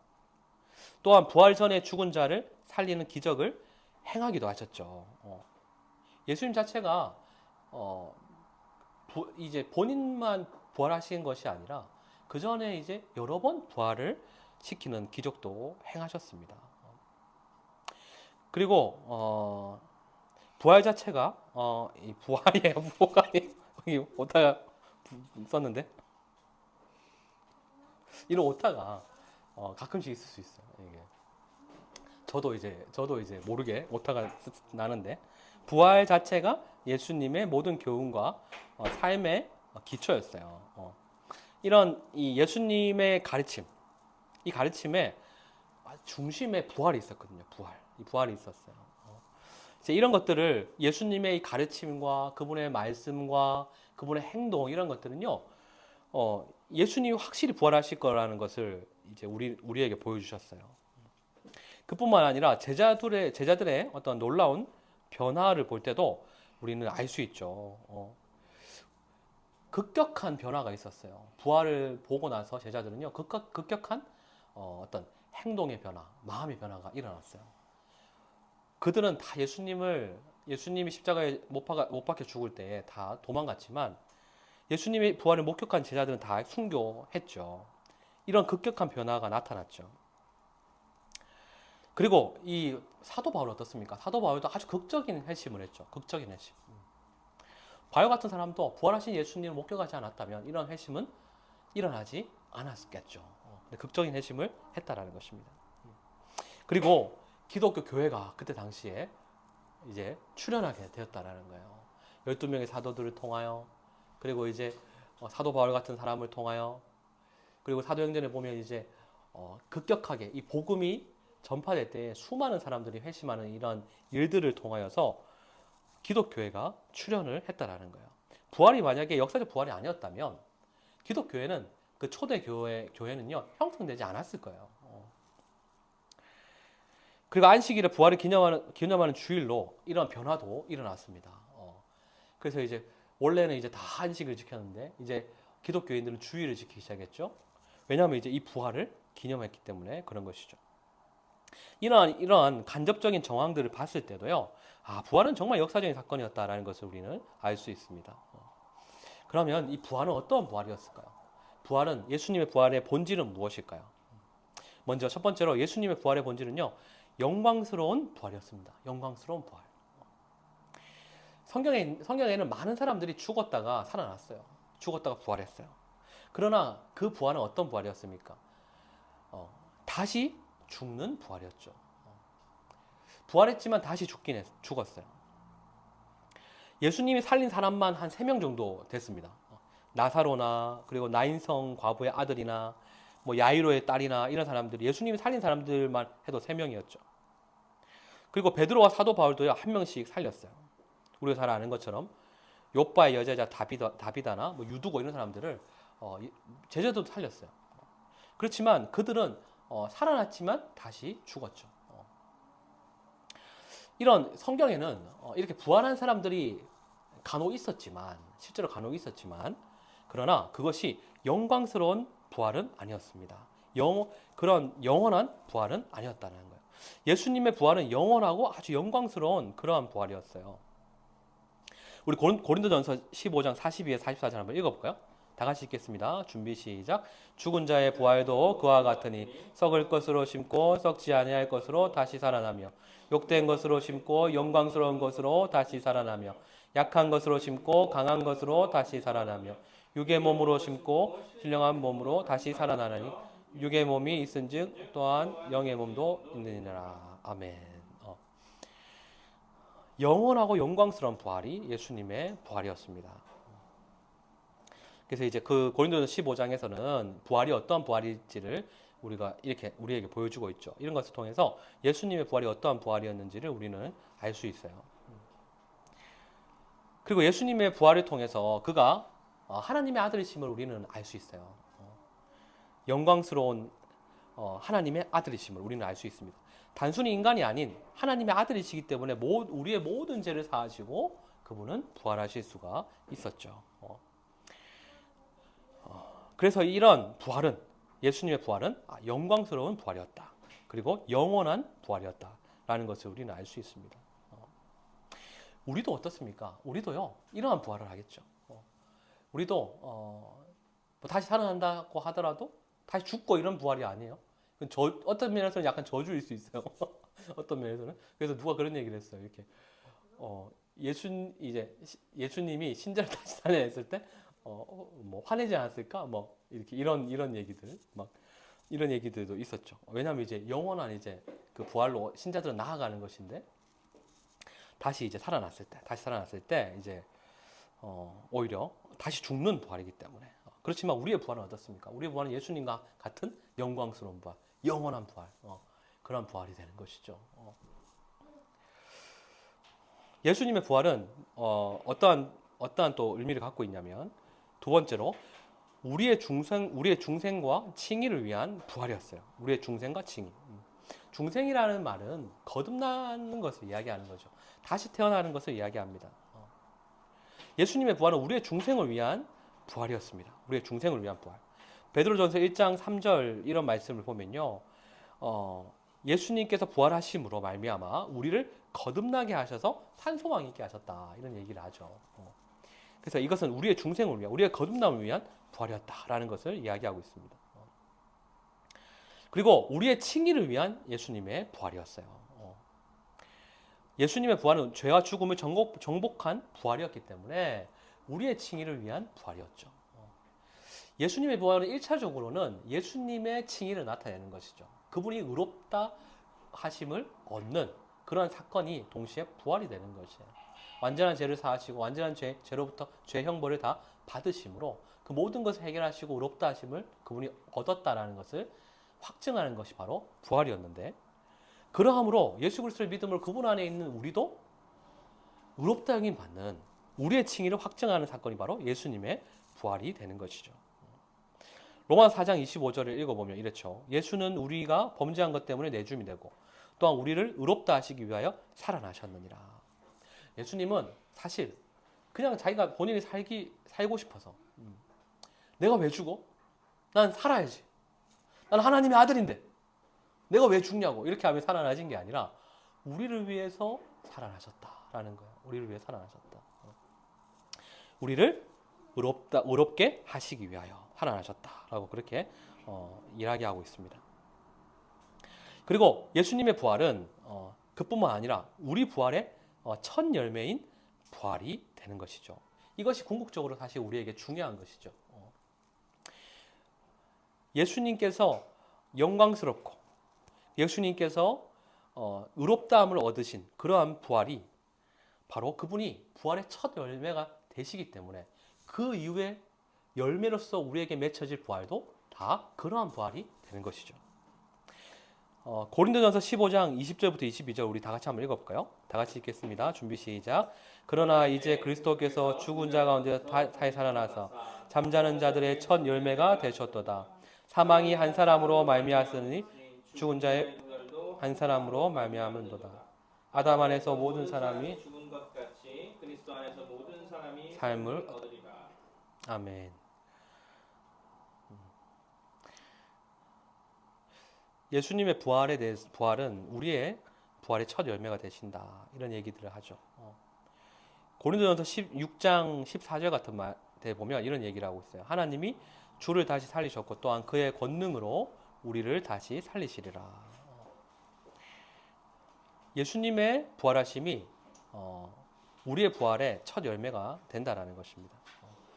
또한 부활 전에 죽은 자를 살리는 기적을 행하기도 하셨죠. 예수님 자체가 이제 본인만 부활하신 것이 아니라 그 전에 이제 여러 번 부활을 시키는 기적도 행하셨습니다. 그리고 부활 자체가 이 부활이에요. 부활이 여기 오타가 썼는데 이런 오타가 가끔씩 있을 수 있어요. 이게 저도 이제 모르게 오타가 나는데 부활 자체가 예수님의 모든 교훈과 삶의 기초였어요. 이런 이 예수님의 가르침, 이 가르침에 중심에 부활이 있었거든요. 이 부활이 있었어요. 이제 이런 것들을 예수님의 이 가르침과 그분의 말씀과 그분의 행동 이런 것들은요, 예수님이 확실히 부활하실 거라는 것을 이제 우리에게 보여주셨어요. 그뿐만 아니라 제자들의 어떤 놀라운 변화를 볼 때도 우리는 알 수 있죠. 급격한 변화가 있었어요. 부활을 보고 나서 제자들은요, 급격한 어떤 행동의 변화, 마음의 변화가 일어났어요. 그들은 다 예수님이 십자가에 못 박혀 죽을 때 다 도망갔지만 예수님의 부활을 목격한 제자들은 다 순교했죠. 이런 급격한 변화가 나타났죠. 그리고 이 사도 바울 어떻습니까? 사도 바울도 아주 극적인 회심을 했죠. 극적인 회심. 바울 같은 사람도 부활하신 예수님을 목격하지 않았다면 이런 회심은 일어나지 않았겠죠. 근데 극적인 회심을 했다라는 것입니다. 그리고 기독교 교회가 그때 당시에 이제 출현하게 되었다라는 거예요. 12명의 사도들을 통하여 그리고 이제 사도 바울 같은 사람을 통하여 그리고 사도행전에 보면 이제 급격하게 이 복음이 전파될 때 수많은 사람들이 회심하는 이런 일들을 통하여서 기독교회가 출현을 했다라는 거예요. 부활이 만약에 역사적 부활이 아니었다면 기독교회는 그 초대 교회는요 형성되지 않았을 거예요. 그리고 안식일에 부활을 기념하는 주일로 이런 변화도 일어났습니다. 그래서 이제 원래는 이제 다 안식을 지켰는데 이제 기독교인들은 주일을 지키기 시작했죠. 왜냐하면 이제 이 부활을 기념했기 때문에 그런 것이죠. 이러한 간접적인 정황들을 봤을 때도요, 부활은 정말 역사적인 사건이었다라는 것을 우리는 알 수 있습니다. 그러면 이 부활은 어떤 부활이었을까요? 부활은 예수님의 부활의 본질은 무엇일까요? 먼저 첫 번째로 예수님의 부활의 본질은요, 영광스러운 부활이었습니다. 영광스러운 부활. 성경에는 많은 사람들이 죽었다가 살아났어요. 죽었다가 부활했어요. 그러나 그 부활은 어떤 부활이었습니까? 다시 죽는 부활이었죠. 부활했지만 다시 죽었어요. 예수님이 살린 사람만 한 3명 정도 됐습니다. 나사로나 그리고 나인성 과부의 아들이나 뭐 야이로의 딸이나 이런 사람들이 예수님이 살린 사람들만 해도 3명이었죠. 그리고 베드로와 사도 바울도요 1명씩 살렸어요. 우리가 잘 아는 것처럼 욥바의 여자자 다비다나 뭐 유두고 이런 사람들을 제자도 살렸어요. 그렇지만 그들은 살아났지만 다시 죽었죠. 이런 성경에는 이렇게 부활한 사람들이 간혹 있었지만 실제로 간혹 있었지만 그러나 그것이 영광스러운 부활은 아니었습니다. 그런 영원한 부활은 아니었다는 거예요. 예수님의 부활은 영원하고 아주 영광스러운 그러한 부활이었어요. 우리 고린도전서 15장 42에서 44절 한번 읽어볼까요? 다 같이 읽겠습니다. 준비 시작. 죽은 자의 부활도 그와 같으니 썩을 것으로 심고 썩지 아니할 것으로 다시 살아나며 욕된 것으로 심고 영광스러운 것으로 다시 살아나며 약한 것으로 심고 강한 것으로 다시 살아나며 육의 몸으로 심고 신령한 몸으로 다시 살아나니 육의 몸이 있은즉 또한 영의 몸도 있느니라. 아멘. 영원하고 영광스러운 부활이 예수님의 부활이었습니다. 그래서 이제 그 고린도전서 15장에서는 부활이 어떠한 부활일지를 우리가 이렇게 우리에게 보여주고 있죠. 이런 것을 통해서 예수님의 부활이 어떠한 부활이었는지를 우리는 알 수 있어요. 그리고 예수님의 부활을 통해서 그가 하나님의 아들이심을 우리는 알 수 있어요. 영광스러운 하나님의 아들이심을 우리는 알 수 있습니다. 단순히 인간이 아닌 하나님의 아들이시기 때문에 우리의 모든 죄를 사하시고 그분은 부활하실 수가 있었죠. 그래서 이런 부활은 예수님의 부활은 영광스러운 부활이었다. 그리고 영원한 부활이었다라는 것을 우리는 알 수 있습니다. 우리도 어떻습니까? 우리도요 이러한 부활을 하겠죠. 우리도 뭐 다시 살아난다고 하더라도 다시 죽고 이런 부활이 아니에요. 어떤 면에서는 약간 저주일 수 있어요. 어떤 면에서는. 그래서 누가 그런 얘기를 했어요. 이렇게 예수님이 신자를 다시 살려냈을 때 뭐 화내지 않았을까? 뭐 이렇게 이런 얘기들 막 이런 얘기들도 있었죠. 왜냐하면 이제 영원한 이제 그 부활로 신자들은 나아가는 것인데 다시 이제 살아났을 때 이제 오히려 다시 죽는 부활이기 때문에 그렇지만 우리의 부활은 어떻습니까? 우리의 부활은 예수님과 같은 영광스러운 부활, 영원한 부활 그런 부활이 되는 것이죠. 예수님의 부활은 어떠한 또 의미를 갖고 있냐면 두 번째로 우리의 중생과 칭의를 위한 부활이었어요. 우리의 중생과 칭의. 중생이라는 말은 거듭나는 것을 이야기하는 거죠. 다시 태어나는 것을 이야기합니다. 예수님의 부활은 우리의 중생을 위한 부활이었습니다. 우리의 중생을 위한 부활. 베드로전서 1장 3절 이런 말씀을 보면요. 예수님께서 부활하심으로 말미암아 우리를 거듭나게 하셔서 산소망 있게 하셨다. 이런 얘기를 하죠. 그래서 이것은 우리의 중생을 위한, 우리의 거듭남을 위한 부활이었다라는 것을 이야기하고 있습니다. 그리고 우리의 칭의를 위한 예수님의 부활이었어요. 예수님의 부활은 죄와 죽음을 정복한 부활이었기 때문에 우리의 칭의를 위한 부활이었죠. 예수님의 부활은 1차적으로는 예수님의 칭의를 나타내는 것이죠. 그분이 의롭다 하심을 얻는 그런 사건이 동시에 부활이 되는 것이에요. 완전한 죄를 사하시고 완전한 죄로부터 죄 형벌을 다 받으심으로 그 모든 것을 해결하시고 의롭다 하심을 그분이 얻었다라는 것을 확증하는 것이 바로 부활이었는데 그러함으로 예수 그리스도의 믿음을 그분 안에 있는 우리도 의롭다 여김 받는 우리의 칭의를 확증하는 사건이 바로 예수님의 부활이 되는 것이죠. 로마서 4장 25절을 읽어보면 이렇죠. 예수는 우리가 범죄한 것 때문에 내줌이 되고 또한 우리를 의롭다 하시기 위하여 살아나셨느니라. 예수님은 사실 그냥 자기가 본인이 살고 싶어서 내가 왜 죽어? 난 살아야지. 난 하나님의 아들인데 내가 왜 죽냐고 이렇게 하면 살아나신 게 아니라 우리를 위해서 살아나셨다라는 거예요. 우리를 위해 살아나셨다. 우리를 의롭게 하시기 위하여 살아나셨다라고 그렇게 이야기하고 있습니다. 그리고 예수님의 부활은 그뿐만 아니라 우리 부활의 첫 열매인 부활이 되는 것이죠. 이것이 궁극적으로 사실 우리에게 중요한 것이죠. 예수님께서 영광스럽고 예수님께서 의롭다함을 얻으신 그러한 부활이 바로 그분이 부활의 첫 열매가 되시기 때문에 그 이후에 열매로서 우리에게 맺혀질 부활도 다 그러한 부활이 되는 것이죠. 고린도전서 15장 20절부터 22절 우리 다 같이 한번 읽어볼까요? 다 같이 읽겠습니다. 준비 시작. 그러나 이제 그리스도께서 죽은 자 가운데 다시 살아나서 잠자는 자들의 첫 열매가 되셨도다. 사망이 한 사람으로 말미암았으니 죽은 자의 한 사람으로 말미암은도다. 아담 안에서 모든 사람이 죽은 것 같이 그리스도 안에서 모든 사람이 삶을 얻으리라. 아멘. 예수님의 부활은 우리의 부활의 첫 열매가 되신다. 이런 얘기들을 하죠. 고린도전서 16장 14절 같은 말에 보면 이런 얘기를 하고 있어요. 하나님이 주를 다시 살리셨고 또한 그의 권능으로 우리를 다시 살리시리라. 예수님의 부활하심이 우리의 부활의 첫 열매가 된다라는 것입니다.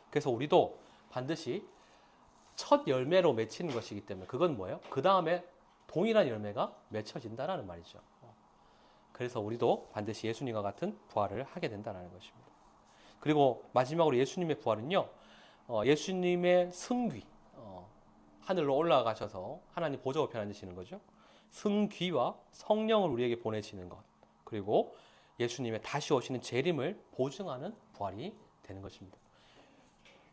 그래서 우리도 반드시 첫 열매로 맺히는 것이기 때문에 그건 뭐예요? 그 다음에 동일한 열매가 맺혀진다라는 말이죠. 그래서 우리도 반드시 예수님과 같은 부활을 하게 된다는 것입니다. 그리고 마지막으로 예수님의 부활은요, 예수님의 승귀, 하늘로 올라가셔서 하나님 보좌 우편에 앉으시는 거죠. 승귀와 성령을 우리에게 보내시는 것, 그리고 예수님의 다시 오시는 재림을 보증하는 부활이 되는 것입니다.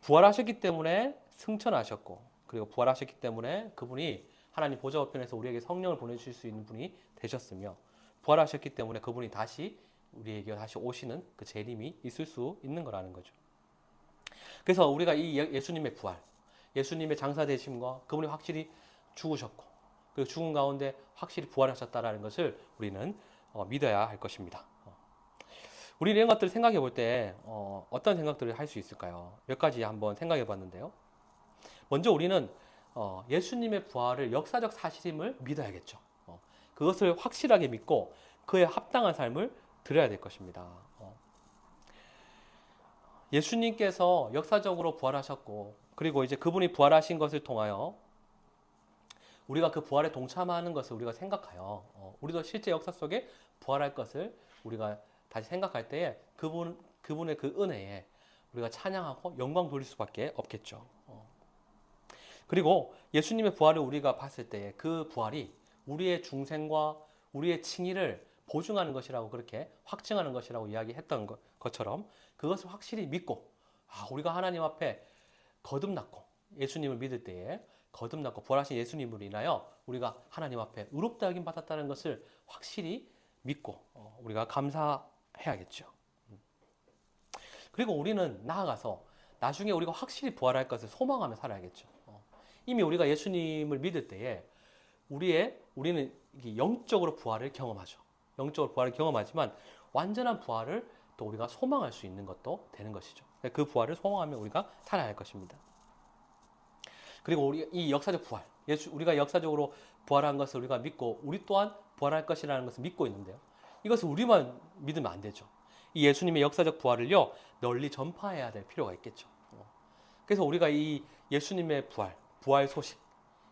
부활하셨기 때문에 승천하셨고, 그리고 부활하셨기 때문에 그분이 하나님 보좌 우편에서 우리에게 성령을 보내주실 수 있는 분이 되셨으며, 부활하셨기 때문에 그분이 다시 우리에게 다시 오시는 그 재림이 있을 수 있는 거라는 거죠. 그래서 우리가 이 예수님의 부활, 예수님의 장사되심과 그분이 확실히 죽으셨고, 그리고 죽은 가운데 확실히 부활하셨다라는 것을 우리는 믿어야 할 것입니다. 우리는 이런 것들을 생각해 볼 때 어떤 생각들을 할 수 있을까요? 몇 가지 한번 생각해 봤는데요. 먼저 우리는 예수님의 부활을 역사적 사실임을 믿어야겠죠. 그것을 확실하게 믿고 그에 합당한 삶을 드려야 될 것입니다. 예수님께서 역사적으로 부활하셨고, 그리고 이제 그분이 부활하신 것을 통하여 우리가 그 부활에 동참하는 것을 우리가 생각하여 우리도 실제 역사 속에 부활할 것을 우리가 다시 생각할 때에 그분의 그 은혜에 우리가 찬양하고 영광 돌릴 수밖에 없겠죠. 그리고 예수님의 부활을 우리가 봤을 때에 그 부활이 우리의 중생과 우리의 칭의를 보증하는 것이라고, 그렇게 확증하는 것이라고 이야기했던 것처럼 그것을 확실히 믿고, 우리가 하나님 앞에 거듭났고, 예수님을 믿을 때에 거듭났고 부활하신 예수님으로 인하여 우리가 하나님 앞에 의롭다 여김 받았다는 것을 확실히 믿고 우리가 감사해야겠죠. 그리고 우리는 나아가서 나중에 우리가 확실히 부활할 것을 소망하며 살아야겠죠. 이미 우리가 예수님을 믿을 때에 우리는 영적으로 부활을 경험하죠. 영적으로 부활을 경험하지만 완전한 부활을 또 우리가 소망할 수 있는 것도 되는 것이죠. 그 부활을 소망하며 우리가 살아야 할 것입니다. 그리고 우리 이 역사적 부활, 우리가 역사적으로 부활한 것을 우리가 믿고 우리 또한 부활할 것이라는 것을 믿고 있는데요. 이것을 우리만 믿으면 안 되죠. 이 예수님의 역사적 부활을요, 널리 전파해야 될 필요가 있겠죠. 그래서 우리가 이 예수님의 부활 소식,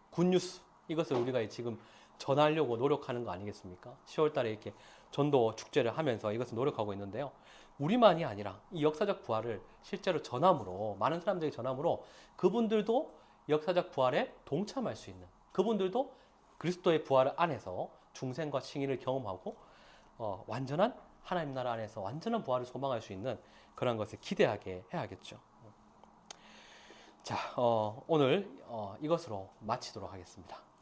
굿뉴스, 이것을 우리가 지금 전하려고 노력하는 거 아니겠습니까? 10월 달에 이렇게 전도 축제를 하면서 이것을 노력하고 있는데요. 우리만이 아니라 이 역사적 부활을 실제로 전함으로, 많은 사람들이 전함으로 그분들도 역사적 부활에 동참할 수 있는, 그분들도 그리스도의 부활 안에서 중생과 칭의를 경험하고 완전한 하나님 나라 안에서 완전한 부활을 소망할 수 있는 그런 것을 기대하게 해야겠죠. 자, 오늘 이것으로 마치도록 하겠습니다.